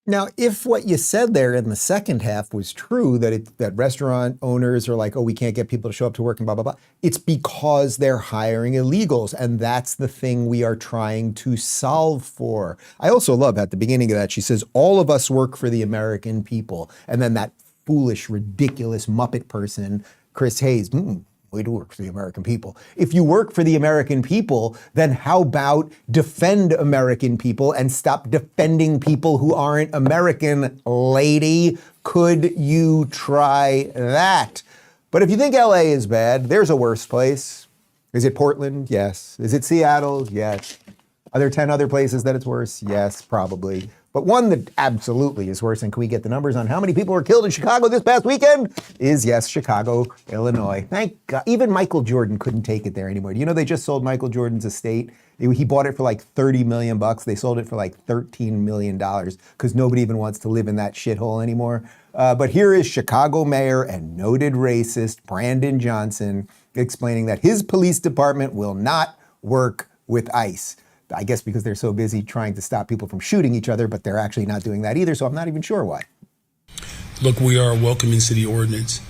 Now, if what you said there in the second half was true, that restaurant owners are like, oh, we can't get people to show up to work and blah, blah, blah, it's because they're hiring illegals. And that's the thing we are trying to solve for. I also love at the beginning of that, she says, all of us work for the American people. And then that foolish, ridiculous Muppet person, Chris Hayes, we do work for the American people. If you work for the American people, then how about defend American people and stop defending people who aren't American, lady? Could you try that? But if you think LA is bad, there's a worse place. Is it Portland? Yes. Is it Seattle? Yes. Are there 10 other places that it's worse? Yes, probably. But one that absolutely is worse, and can we get the numbers on how many people were killed in Chicago this past weekend? Is, yes, Chicago, Illinois. Thank God. Even Michael Jordan couldn't take it there anymore. Do you know they just sold Michael Jordan's estate? He bought it for like $30 million. They sold it for like $13 million because nobody even wants to live in that shithole anymore. But here is Chicago mayor and noted racist Brandon Johnson explaining that his police department will not work with ICE. I guess because they're so busy trying to stop people from shooting each other, but they're actually not doing that either, so I'm not even sure why. Look, we are a welcoming city ordinance.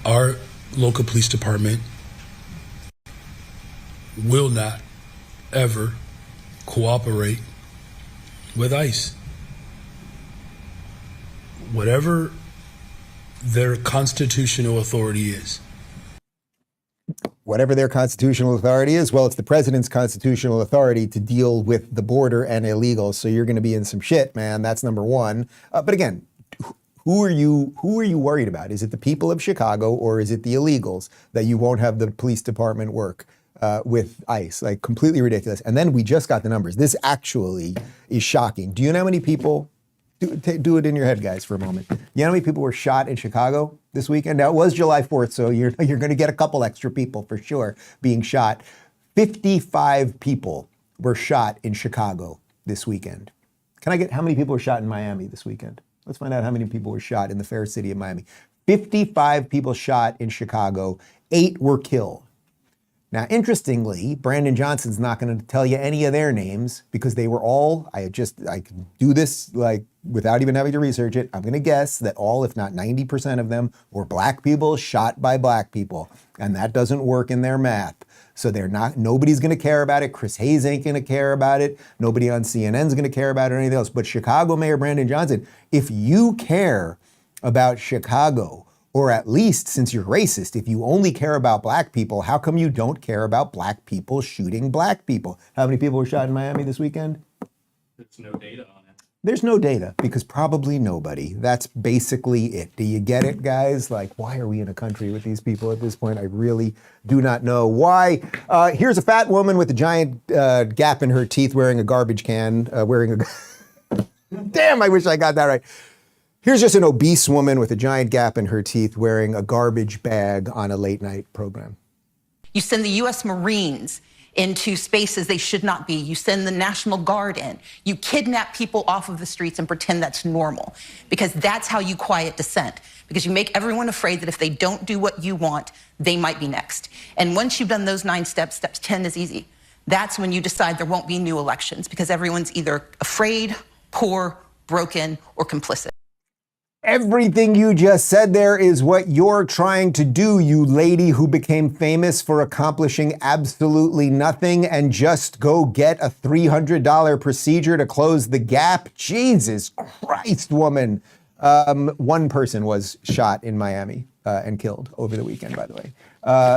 Our local police department will not ever cooperate with ICE. Whatever their constitutional authority is. Whatever their constitutional authority is, well, it's the president's constitutional authority to deal with the border and illegals. So you're going to be in some shit, man. That's number one. But again, who are you worried about? Is it the people of Chicago or is it the illegals that you won't have the police department work with ICE? Like, completely ridiculous. And then we just got the numbers. This actually is shocking. Do you know how many people? Do it in your head, guys, for a moment. You know how many people were shot in Chicago this weekend? Now, it was July 4th, so you're going to get a couple extra people for sure being shot. 55 people were shot in Chicago this weekend. Can I get how many people were shot in Miami this weekend? Let's find out how many people were shot in the fair city of Miami. 55 people shot in Chicago, 8 were killed. Now, interestingly, Brandon Johnson's not going to tell you any of their names because they were all, I can do this like without even having to research it. I'm going to guess that all, if not 90% of them, were black people shot by black people. And that doesn't work in their math. So nobody's going to care about it. Chris Hayes ain't going to care about it. Nobody on CNN's going to care about it or anything else. But Chicago Mayor Brandon Johnson, if you care about Chicago, or at least, since you're racist, if you only care about black people, how come you don't care about black people shooting black people? How many people were shot in Miami this weekend? There's no data on it. There's no data because probably nobody. That's basically it. Do you get it, guys? Like, why are we in a country with these people at this point? I really do not know why. Here's a fat woman with a giant gap in her teeth wearing a garbage can, Damn, I wish I got that right. Here's just an obese woman with a giant gap in her teeth wearing a garbage bag on a late night program. You send the U.S. Marines into spaces they should not be. You send the National Guard in. You kidnap people off of the streets and pretend that's normal because that's how you quiet dissent. Because you make everyone afraid that if they don't do what you want, they might be next. And once you've done those 9 steps, step 10 is easy. That's when you decide there won't be new elections because everyone's either afraid, poor, broken, or complicit. Everything you just said there is what you're trying to do, you lady who became famous for accomplishing absolutely nothing and just go get a $300 procedure to close the gap. Jesus Christ, woman. One person was shot in Miami and killed over the weekend, by the way.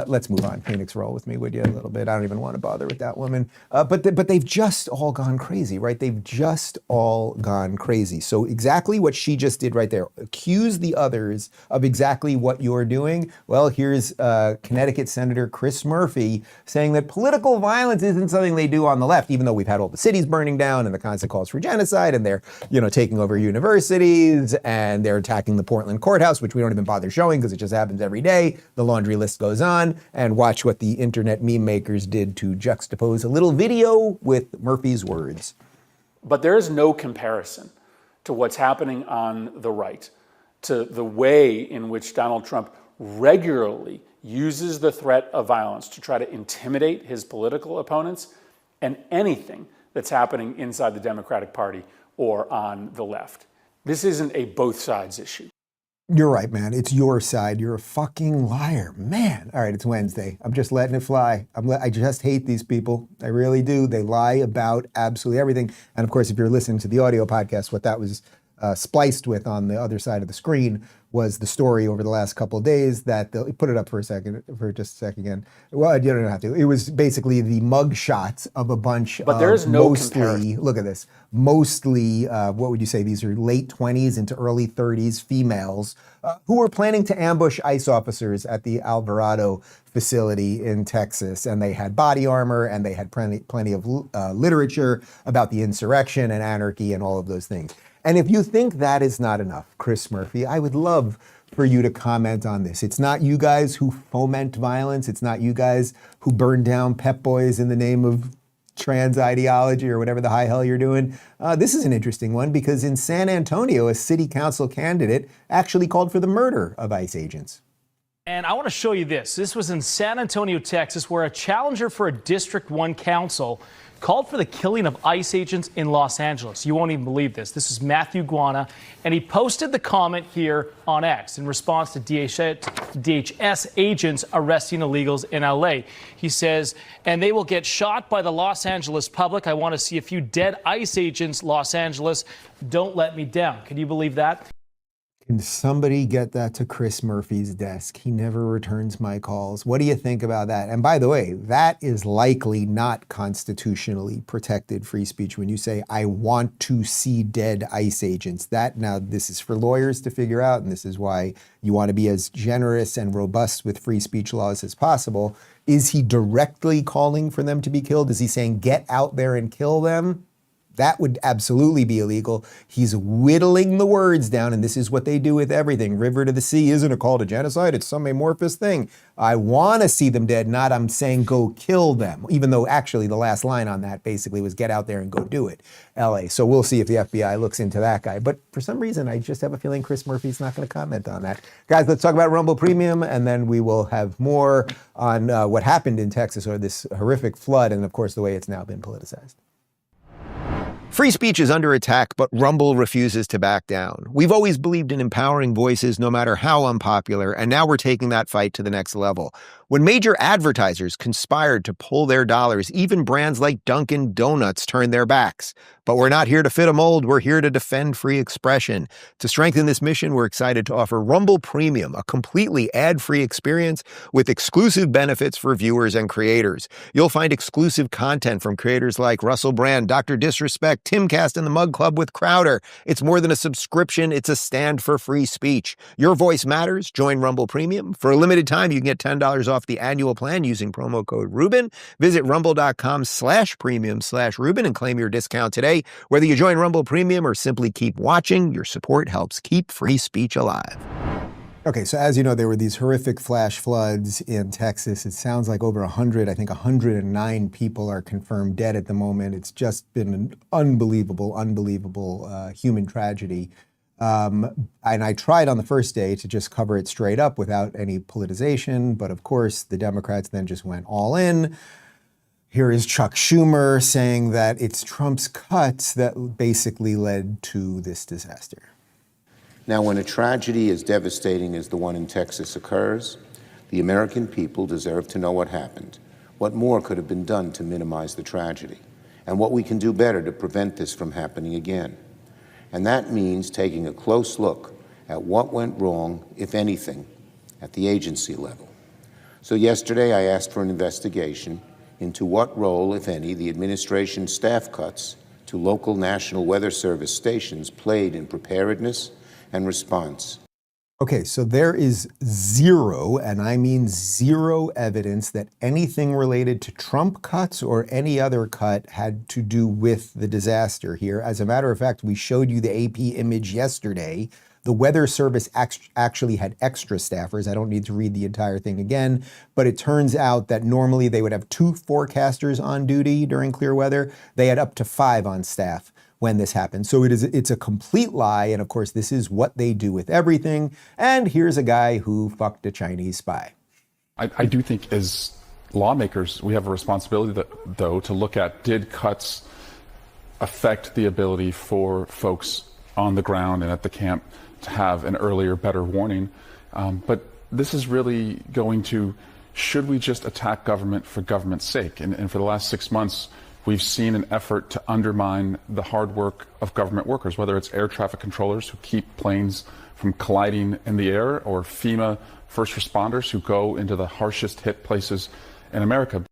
Let's move on. Phoenix, roll with me, would you, a little bit? I don't even want to bother with that woman. But they've just all gone crazy, right? They've just all gone crazy. So exactly what she just did right there, accuse the others of exactly what you're doing. Well, here's Connecticut Senator Chris Murphy saying that political violence isn't something they do on the left, even though we've had all the cities burning down and the constant calls for genocide, and they're, taking over universities, and they're attacking the Portland courthouse, which we don't even bother showing because it just happens every day. The laundry list goes on, and watch what the internet meme makers did to juxtapose a little video with Murphy's words. But there is no comparison to what's happening on the right, to the way in which Donald Trump regularly uses the threat of violence to try to intimidate his political opponents, and anything that's happening inside the Democratic Party or on the left. This isn't a both sides issue. You're right, man. It's your side. You're a fucking liar, man. All right, it's Wednesday. I'm just letting it fly. I just hate these people. I really do. They lie about absolutely everything. And of course, if you're listening to the audio podcast, what that was spliced with on the other side of the screen was the story over the last couple of days that they'll put it up for just a second again. Well, you don't have to. It was basically the mug shots of a bunch but there's of no mostly, comparison. look at this, mostly, what would you say? These are late 20s into early 30s females who were planning to ambush ICE officers at the Alvarado facility in Texas. And they had body armor and they had plenty of literature about the insurrection and anarchy and all of those things. And if you think that is not enough, Chris Murphy, I would love for you to comment on this. It's not you guys who foment violence. It's not you guys who burn down Pep Boys in the name of trans ideology or whatever the high hell you're doing. This is an interesting one because in San Antonio, a city council candidate actually called for the murder of ICE agents. And I want to show you this. This was in San Antonio, Texas, where a challenger for a District 1 council called for the killing of ICE agents in Los Angeles. You won't even believe this. This is Matthew Guana, and he posted the comment here on X in response to DHS agents arresting illegals in LA. He says, and they will get shot by the Los Angeles public. I want to see a few dead ICE agents, Los Angeles. Don't let me down. Can you believe that? Can somebody get that to Chris Murphy's desk? He never returns my calls. What do you think about that? And by the way, that is likely not constitutionally protected free speech when you say, I want to see dead ICE agents. Now, this is for lawyers to figure out, and this is why you want to be as generous and robust with free speech laws as possible. Is he directly calling for them to be killed? Is he saying, get out there and kill them? That would absolutely be illegal. He's whittling the words down, and this is what they do with everything. River to the sea isn't a call to genocide. It's some amorphous thing. I want to see them dead, not I'm saying go kill them, even though actually the last line on that basically was get out there and go do it, LA. So we'll see if the FBI looks into that guy. But for some reason, I just have a feeling Chris Murphy's not going to comment on that. Guys, let's talk about Rumble Premium, and then we will have more on what happened in Texas, or this horrific flood, and of course, the way it's now been politicized. Free speech is under attack, but Rumble refuses to back down. We've always believed in empowering voices, no matter how unpopular, and now we're taking that fight to the next level. When major advertisers conspired to pull their dollars, even brands like Dunkin' Donuts turned their backs. But we're not here to fit a mold, we're here to defend free expression. To strengthen this mission, we're excited to offer Rumble Premium, a completely ad-free experience with exclusive benefits for viewers and creators. You'll find exclusive content from creators like Russell Brand, Dr. Disrespect, Timcast, and the Mug Club with Crowder. It's more than a subscription, it's a stand for free speech. Your voice matters. Join Rumble Premium. For a limited time, you can get $10 off the annual plan using promo code Rubin. Visit rumble.com/premium/Rubin and claim your discount today. Whether you join Rumble Premium or simply keep watching, your support helps keep free speech alive. Okay, so as you know, there were these horrific flash floods in Texas. It sounds like over 100, I think 109 people are confirmed dead at the moment. It's just been an unbelievable human tragedy. And I tried on the first day to just cover it straight up without any politicization, but of course the Democrats then just went all in. Here is Chuck Schumer saying that it's Trump's cuts that basically led to this disaster. Now, when a tragedy as devastating as the one in Texas occurs, the American people deserve to know what happened, what more could have been done to minimize the tragedy, and what we can do better to prevent this from happening again. And that means taking a close look at what went wrong, if anything, at the agency level. So yesterday I asked for an investigation into what role, if any, the administration's staff cuts to local National Weather Service stations played in preparedness and response. Okay, so there is zero, and I mean zero, evidence that anything related to Trump cuts or any other cut had to do with the disaster here. As a matter of fact, we showed you the AP image yesterday. The Weather Service actually had extra staffers. I don't need to read the entire thing again, but it turns out that normally they would have 2 forecasters on duty during clear weather. They had up to 5 on staff when this happened. So it's a complete lie, and of course this is what they do with everything. And here's a guy who fucked a Chinese spy. I do think as lawmakers we have a responsibility though to look at, did cuts affect the ability for folks on the ground and at the camp to have an earlier, better warning? But this is really going to, should we just attack government for government's sake? And for the last 6 months, we've seen an effort to undermine the hard work of government workers, whether it's air traffic controllers who keep planes from colliding in the air, or FEMA first responders who go into the harshest hit places in America.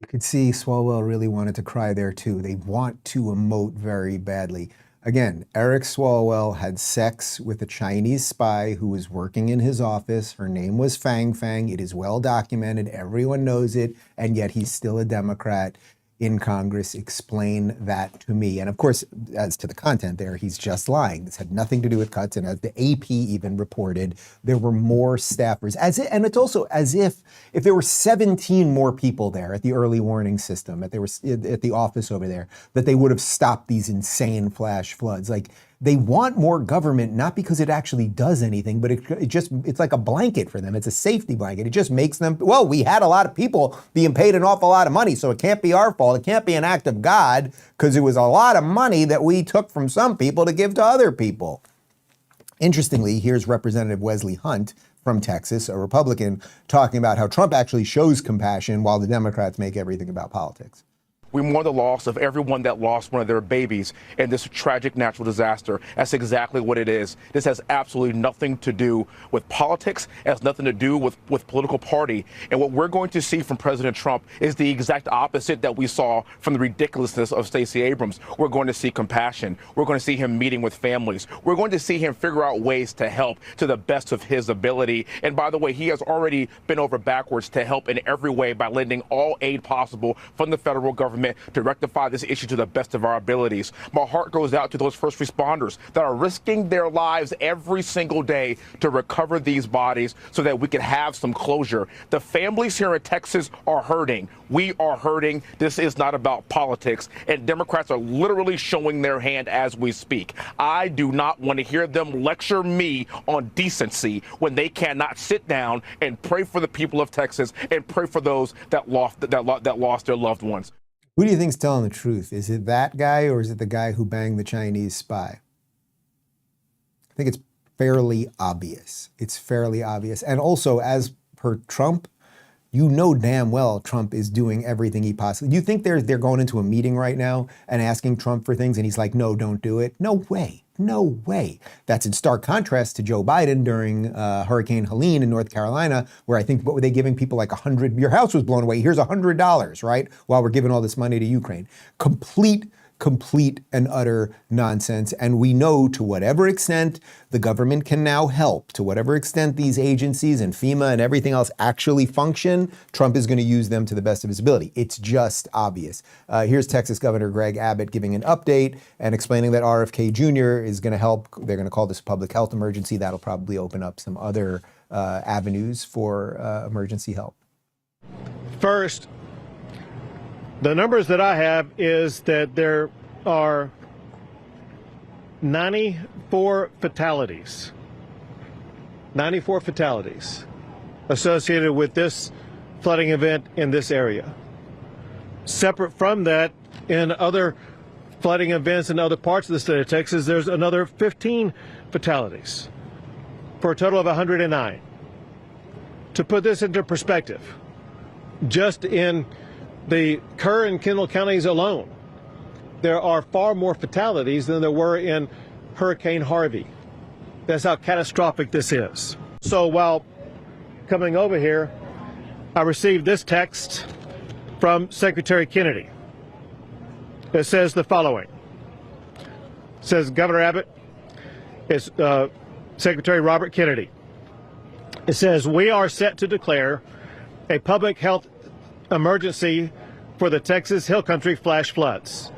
You could see Swalwell really wanted to cry there too. They want to emote very badly. Again, Eric Swalwell had sex with a Chinese spy who was working in his office. Her name was Fang Fang. It is well documented. Everyone knows it. And yet he's still a Democrat in Congress. Explain that to me. And of course, as to the content there, he's just lying. This had nothing to do with cuts. And as the AP even reported, there were more staffers. And it's also as if there were 17 more people there at the early warning system, at the office over there, that they would have stopped these insane flash floods. Like, They want more government, not because it actually does anything, but it's like a blanket for them. It's a safety blanket. It just makes them, well, we had a lot of people being paid an awful lot of money, so it can't be our fault. It can't be an act of God, because it was a lot of money that we took from some people to give to other people. Interestingly, here's Representative Wesley Hunt from Texas, a Republican, talking about how Trump actually shows compassion while the Democrats make everything about politics. We mourn the loss of everyone that lost one of their babies in this tragic natural disaster. That's exactly what it is. This has absolutely nothing to do with politics. It has nothing to do with political party. And what we're going to see from President Trump is the exact opposite that we saw from the ridiculousness of Stacey Abrams. We're going to see compassion. We're going to see him meeting with families. We're going to see him figure out ways to help to the best of his ability. And by the way, he has already bent over backwards to help in every way by lending all aid possible from the federal government to rectify this issue to the best of our abilities. My heart goes out to those first responders that are risking their lives every single day to recover these bodies so that we can have some closure. The families here in Texas are hurting. We are hurting. This is not about politics, and Democrats are literally showing their hand as we speak. I do not want to hear them lecture me on decency when they cannot sit down and pray for the people of Texas and pray for those that lost their loved ones. Who do you think's telling the truth? Is it that guy, or is it the guy who banged the Chinese spy? I think it's fairly obvious. It's fairly obvious. And also, as per Trump, you know damn well Trump is doing everything he possibly. You think they're going into a meeting right now and asking Trump for things, and he's like, no, don't do it? No way. No way. That's in stark contrast to Joe Biden during Hurricane Helene in North Carolina, where I think, what were they giving people, like your house was blown away. Here's $100, right? While we're giving all this money to Ukraine. Complete and utter nonsense. And we know, to whatever extent the government can now help, to whatever extent these agencies and FEMA and everything else actually function, Trump is going to use them to the best of his ability. It's just obvious. Here's Texas Governor Greg Abbott giving an update and explaining that RFK Jr. is going to help. They're going to call this a public health emergency. That'll probably open up some other avenues for emergency help. First, the numbers that I have is that there are 94 fatalities. 94 fatalities associated with this flooding event in this area. Separate from that, in other flooding events in other parts of the state of Texas, there's another 15 fatalities for a total of 109. To put this into perspective, just in the Kerr and Kendall counties alone, there are far more fatalities than there were in Hurricane Harvey. That's how catastrophic this is. So while coming over here, I received this text from Secretary Kennedy. It says the following. It says, Governor Abbott, it's Secretary Robert Kennedy. It says, we are set to declare a public health emergency for the Texas Hill Country flash floods.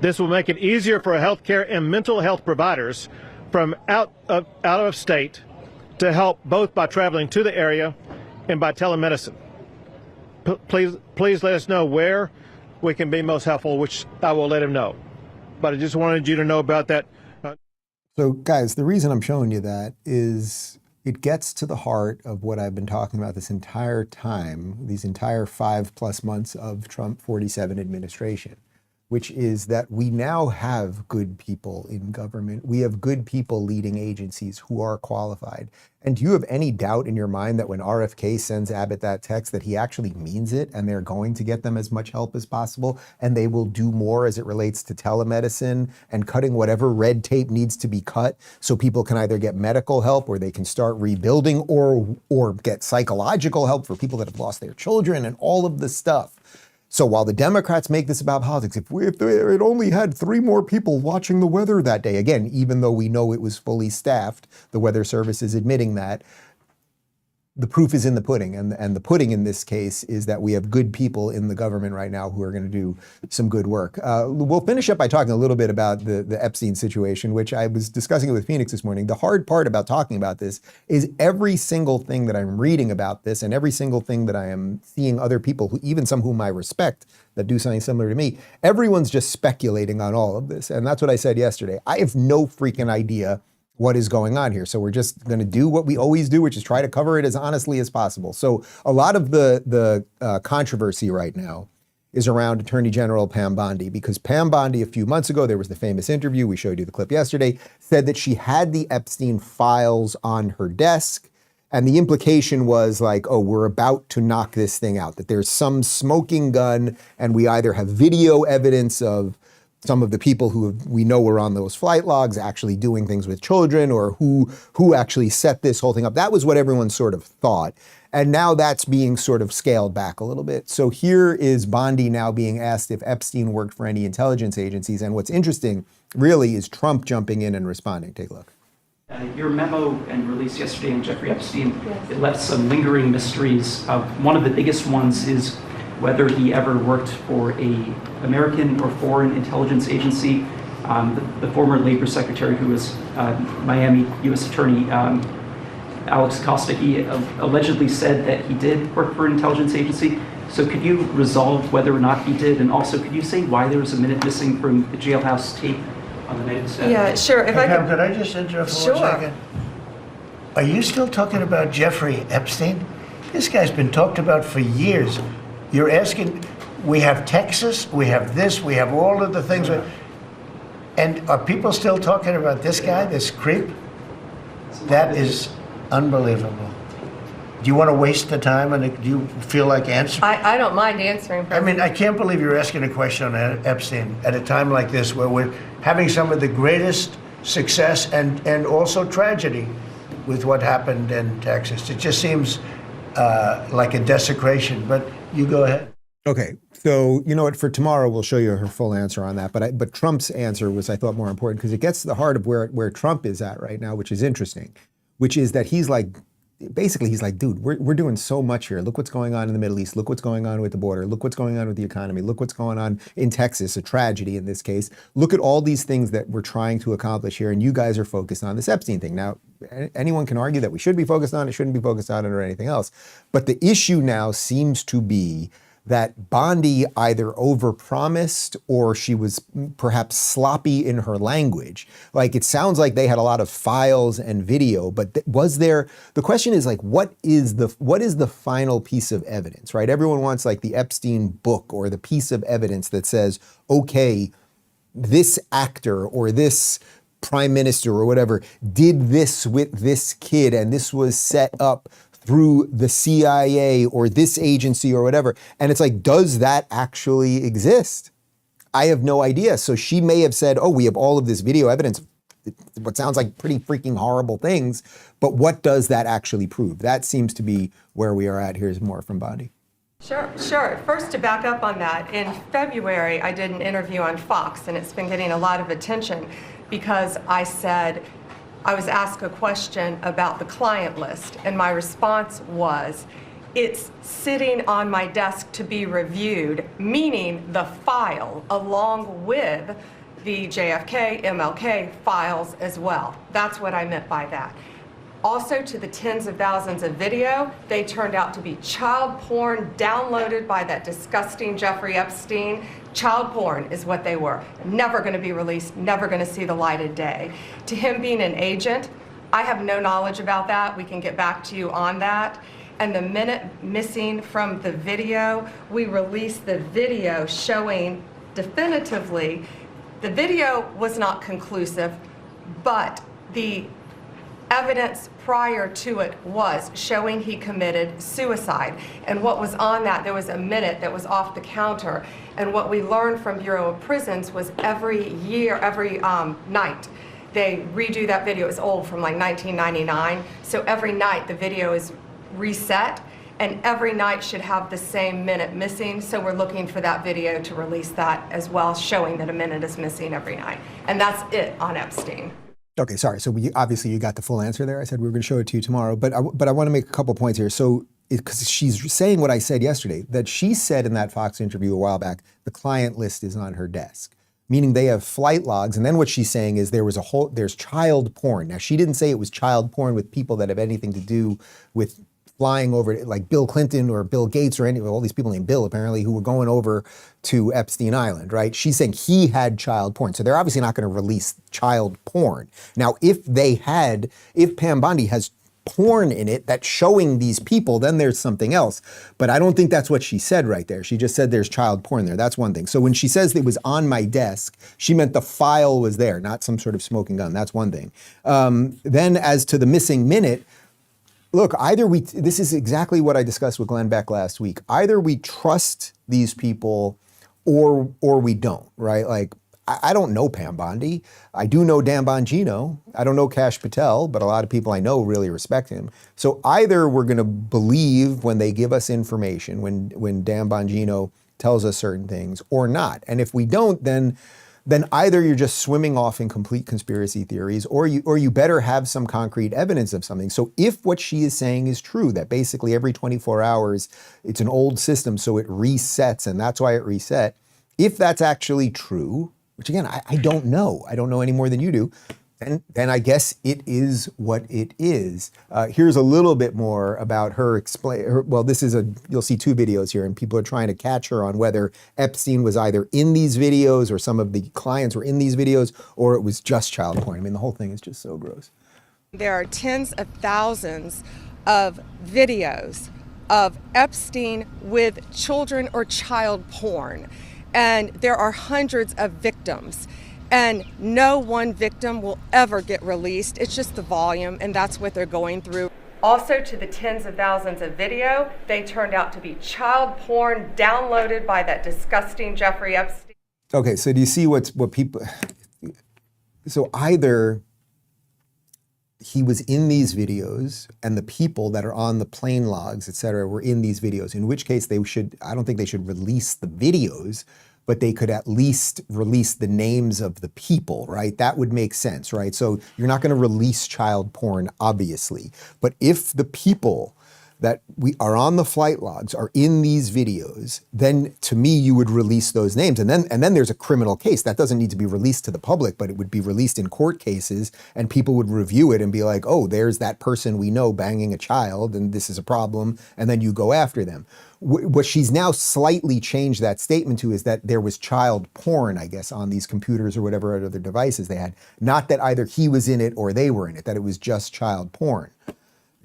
This will make it easier for healthcare and mental health providers from out of state to help, both by traveling to the area and by telemedicine. Please let us know where we can be most helpful, which I will let him know. But I just wanted you to know about that. So guys, the reason I'm showing you that is it gets to the heart of what I've been talking about this entire time, these entire 5+ months of Trump 47 administration, which is that we now have good people in government. We have good people leading agencies who are qualified. And do you have any doubt in your mind that when RFK sends Abbott that text that he actually means it and they're going to get them as much help as possible and they will do more as it relates to telemedicine and cutting whatever red tape needs to be cut so people can either get medical help or they can start rebuilding or get psychological help for people that have lost their children and all of the stuff. So while the Democrats make this about politics, if it only had 3 more people watching the weather that day, again, even though we know it was fully staffed, the Weather Service is admitting that, the proof is in the pudding, and the pudding in this case is that we have good people in the government right now who are going to do some good work. We'll finish up by talking a little bit about the Epstein situation, which I was discussing it with Phoenix this morning. The hard part about talking about this is every single thing that I'm reading about this and every single thing that I am seeing other people, who, even some whom I respect, that do something similar to me, everyone's just speculating on all of this. And that's what I said yesterday. I have no freaking idea what is going on here. So we're just going to do what we always do, which is try to cover it as honestly as possible. So a lot of the controversy right now is around Attorney General Pam Bondi, because Pam Bondi, a few months ago, there was the famous interview, we showed you the clip yesterday, said that she had the Epstein files on her desk. And the implication was like, oh, we're about to knock this thing out, that there's some smoking gun, and we either have video evidence of some of the people who we know were on those flight logs actually doing things with children, or who actually set this whole thing up. That was what everyone sort of thought. And now that's being sort of scaled back a little bit. So here is Bondi now being asked if Epstein worked for any intelligence agencies. And what's interesting really is Trump jumping in and responding. Take a look. Your memo and release yesterday on Jeffrey Epstein, it left some lingering mysteries. One of the biggest ones is whether he ever worked for a American or foreign intelligence agency. The former labor secretary, who was Miami U.S. Attorney Alex Acosta, he allegedly said that he did work for an intelligence agency. So could you resolve whether or not he did? And also, could you say why there was a minute missing from the jailhouse tape on the night of the staff? Yeah, sure. Could I just interrupt for 1 second? Are you still talking about Jeffrey Epstein? This guy's been talked about for years. You're asking, we have Texas, we have this, we have all of the things. And are people still talking about this guy, this creep? That is unbelievable. Do you want to waste the time, and do you feel like answering? I don't mind answering. I mean, I can't believe you're asking a question on Epstein at a time like this, where we're having some of the greatest success and also tragedy with what happened in Texas. It just seems like a desecration, but you go ahead. Okay, so you know what? For tomorrow, we'll show you her full answer on that. But Trump's answer was, I thought, more important, because it gets to the heart of where Trump is at right now, which is interesting, which is that he's like, basically, he's like, dude, we're doing so much here. Look what's going on in the Middle East. Look what's going on with the border. Look what's going on with the economy. Look what's going on in Texas, a tragedy in this case. Look at all these things that we're trying to accomplish here, and you guys are focused on this Epstein thing. Now, anyone can argue that we should be focused on it, shouldn't be focused on it, or anything else. But the issue now seems to be that Bondi either overpromised or she was perhaps sloppy in her language. Like, it sounds like they had a lot of files and video, but was there, the question is like, what is the final piece of evidence, right? Everyone wants like the Epstein book or the piece of evidence that says, okay, this actor or this prime minister or whatever did this with this kid, and this was set up through the CIA or this agency or whatever. And it's like, does that actually exist? I have no idea. So she may have said, oh, we have all of this video evidence, what sounds like pretty freaking horrible things, but what does that actually prove? That seems to be where we are at. Here's more from Bondi. Sure. First, to back up on that, in February, I did an interview on Fox, and it's been getting a lot of attention because I said, I was asked a question about the client list, and my response was, it's sitting on my desk to be reviewed, meaning the file, along with the JFK, MLK files as well. That's what I meant by that. Also, to the tens of thousands of video, they turned out to be child porn downloaded by that disgusting Jeffrey Epstein. Child porn is what they were. Never going to be released, never going to see the light of day. To him being an agent, I have no knowledge about that. We can get back to you on that. And the minute missing from the video, we released the video showing definitively, the video was not conclusive, but the evidence prior to it was showing he committed suicide. And what was on that, there was a minute that was off the counter. And what we learned from Bureau of Prisons was every night, they redo that video. It's old, from like 1999. So every night the video is reset, and every night should have the same minute missing. So we're looking for that video to release that as well, showing that a minute is missing every night. And that's it on Epstein. Okay, sorry. So obviously you got the full answer there. I said we were going to show it to you tomorrow, but I want to make a couple points here. So because she's saying what I said yesterday, that she said in that Fox interview a while back, the client list is on her desk, meaning they have flight logs. And then what she's saying is there's child porn. Now, she didn't say it was child porn with people that have anything to do with flying over, like Bill Clinton or Bill Gates or all these people named Bill, apparently, who were going over to Epstein Island, right? She's saying he had child porn. So they're obviously not going to release child porn. Now, if Pam Bondi has porn in it that's showing these people, then there's something else. But I don't think that's what she said right there. She just said there's child porn there. That's one thing. So when she says it was on my desk, she meant the file was there, not some sort of smoking gun. That's one thing. Then as to the missing minute, look, this is exactly what I discussed with Glenn Beck last week. Either we trust these people or we don't, right? Like, I don't know Pam Bondi. I do know Dan Bongino. I don't know Kash Patel, but a lot of people I know really respect him. So either we're going to believe when they give us information, when Dan Bongino tells us certain things, or not. And if we don't, then either you're just swimming off in complete conspiracy theories, or you better have some concrete evidence of something. So if what she is saying is true, that basically every 24 hours, it's an old system, so it resets, and that's why it reset. If that's actually true, which again, I don't know. I don't know any more than you do. Then I guess it is what it is. Here's a little bit more about her you'll see two videos here, and people are trying to catch her on whether Epstein was either in these videos or some of the clients were in these videos, or it was just child porn. I mean, the whole thing is just so gross. There are tens of thousands of videos of Epstein with children or child porn. And there are hundreds of victims, and no one victim will ever get released. It's just the volume, and that's what they're going through. Also, to the tens of thousands of video, they turned out to be child porn downloaded by that disgusting Jeffrey Epstein. Okay, so do you see what people? So either he was in these videos, and the people that are on the plane logs, et cetera, were in these videos, in which case I don't think they should release the videos, but they could at least release the names of the people, right? That would make sense, right? So you're not gonna release child porn, obviously, but if the people that we are on the flight logs are in these videos, then to me, you would release those names. And then there's a criminal case. That doesn't need to be released to the public, but it would be released in court cases, and people would review it and be like, oh, there's that person we know banging a child, and this is a problem, and then you go after them. What she's now slightly changed that statement to is that there was child porn, I guess, on these computers or whatever other devices they had. Not that either he was in it or they were in it, that it was just child porn.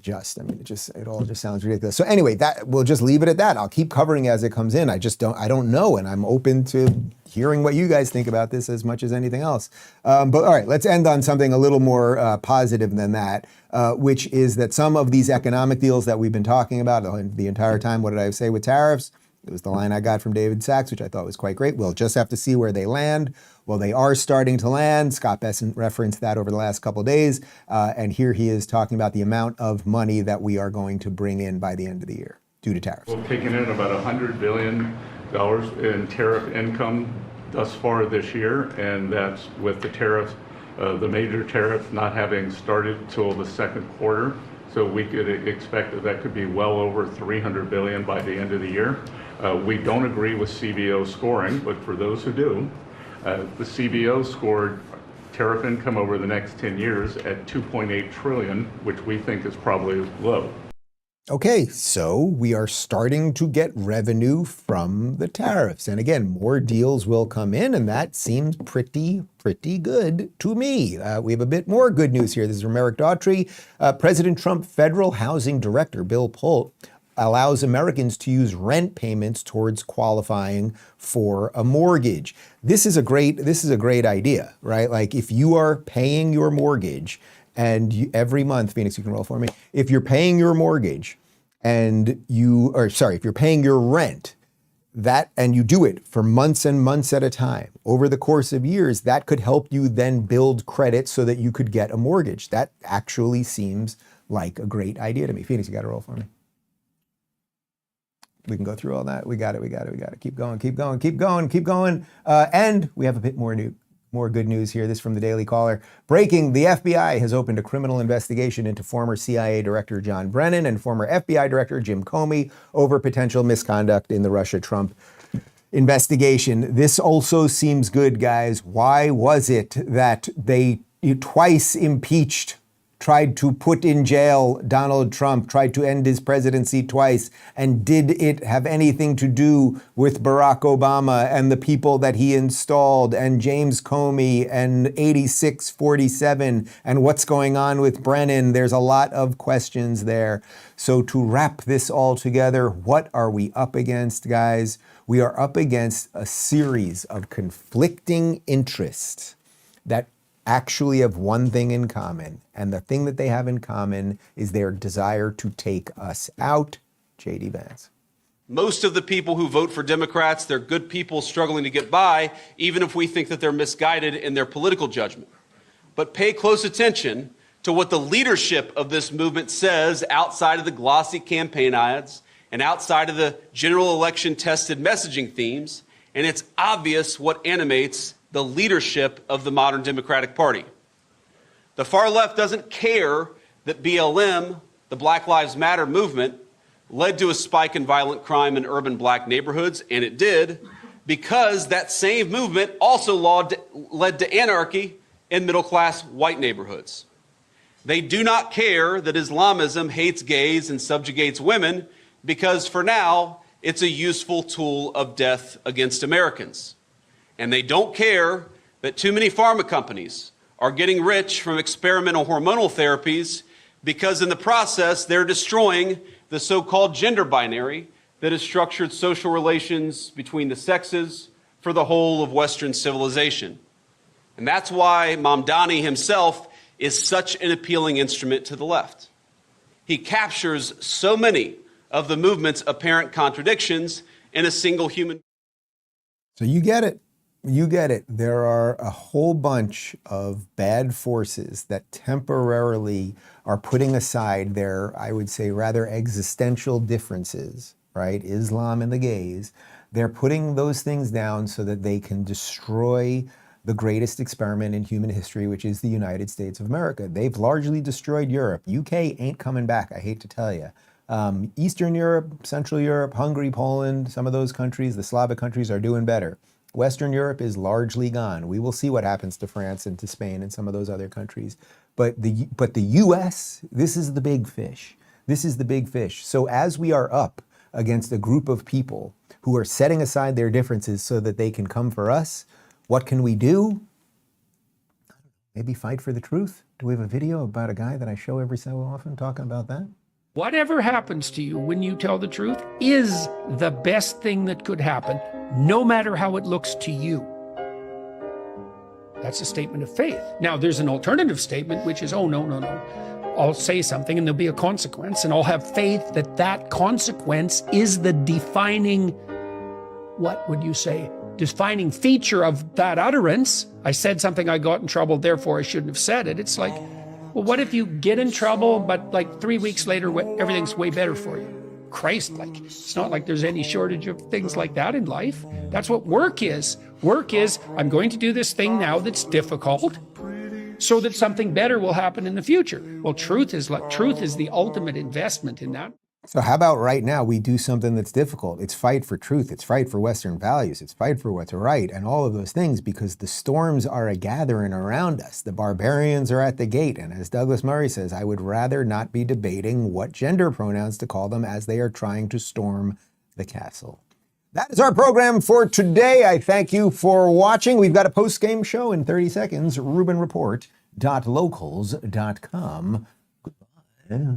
It all just sounds ridiculous. So anyway, we'll just leave it at that. I'll keep covering as it comes in. I don't know, and I'm open to hearing what you guys think about this as much as anything else. But all right, let's end on something a little more positive than that, which is that some of these economic deals that we've been talking about the entire time, what did I say with tariffs? It was the line I got from David Sachs, which I thought was quite great. We'll just have to see where they land. Well, they are starting to land. Scott Besson referenced that over the last couple of days. And here he is talking about the amount of money that we are going to bring in by the end of the year due to tariffs. We've taken in about $100 billion in tariff income thus far this year, and that's with the tariffs, the major tariff not having started till the second quarter. So we could expect that could be well over $300 billion by the end of the year. We don't agree with CBO scoring, but for those who do, the CBO scored tariff income over the next 10 years at $2.8 trillion, which we think is probably low. Okay, so we are starting to get revenue from the tariffs. And again, more deals will come in, and that seems pretty good to me. We have a bit more good news here. This is from Eric Daughtry. President Trump Federal Housing Director Bill Pulte allows Americans to use rent payments towards qualifying for a mortgage. This is a great idea, right? Like if you are paying your mortgage and every month, Phoenix, you can roll for me. If you're paying your mortgage if you're paying your rent, and you do it for months and months at a time, over the course of years, that could help you then build credit so that you could get a mortgage. That actually seems like a great idea to me. Phoenix, you got to roll for me. We can go through all that. We got it. Keep going. And we have a bit more More good news here. This from the Daily Caller. Breaking, the FBI has opened a criminal investigation into former CIA Director John Brennan and former FBI Director Jim Comey over potential misconduct in the Russia-Trump investigation. This also seems good, guys. Why was it that they twice impeached, tried to put in jail Donald Trump, tried to end his presidency twice, and did it have anything to do with Barack Obama and the people that he installed and James Comey and 8647 and what's going on with Brennan? There's a lot of questions there. So to wrap this all together, what are we up against, guys? We are up against a series of conflicting interests that actually have one thing in common. And the thing that they have in common is their desire to take us out. JD Vance. Most of the people who vote for Democrats, they're good people struggling to get by, even if we think that they're misguided in their political judgment. But pay close attention to what the leadership of this movement says outside of the glossy campaign ads and outside of the general election tested messaging themes, and it's obvious what animates the leadership of the modern Democratic Party. The far left doesn't care that BLM, the Black Lives Matter movement, led to a spike in violent crime in urban black neighborhoods, and it did, because that same movement also led to anarchy in middle-class white neighborhoods. They do not care that Islamism hates gays and subjugates women, because for now, it's a useful tool of death against Americans. And they don't care that too many pharma companies are getting rich from experimental hormonal therapies, because in the process, they're destroying the so-called gender binary that has structured social relations between the sexes for the whole of Western civilization. And that's why Mamdani himself is such an appealing instrument to the left. He captures so many of the movement's apparent contradictions in a single human. So you get it. You get it. There are a whole bunch of bad forces that temporarily are putting aside their, I would say, rather existential differences, right? Islam and the gays. They're putting those things down so that they can destroy the greatest experiment in human history, which is the United States of America. They've largely destroyed Europe. UK ain't coming back, I hate to tell you. Eastern Europe, Central Europe, Hungary, Poland, some of those countries, the Slavic countries, are doing better. Western Europe is largely gone. We will see what happens to France and to Spain and some of those other countries. But the US, this is the big fish. This is the big fish. So as we are up against a group of people who are setting aside their differences so that they can come for us, what can we do? Maybe fight for the truth? Do we have a video about a guy that I show every so often talking about that? Whatever happens to you when you tell the truth is the best thing that could happen, no matter how it looks to you. That's a statement of faith. Now, there's an alternative statement, which is, oh, no. I'll say something and there'll be a consequence, and I'll have faith that that consequence is the defining, what would you say, defining feature of that utterance. I said something, I got in trouble, therefore I shouldn't have said it. It's like, well, what if you get in trouble, but like 3 weeks later, everything's way better for you? Christ, like, it's not like there's any shortage of things like that in life. That's what work is. Work is, I'm going to do this thing now that's difficult so that something better will happen in the future. Well, truth is the ultimate investment in that. So how about right now we do something that's difficult? It's fight for truth. It's fight for Western values. It's fight for what's right and all of those things, because the storms are a-gathering around us. The barbarians are at the gate. And as Douglas Murray says, I would rather not be debating what gender pronouns to call them as they are trying to storm the castle. That is our program for today. I thank you for watching. We've got a post-game show in 30 seconds. RubinReport.locals.com. Goodbye.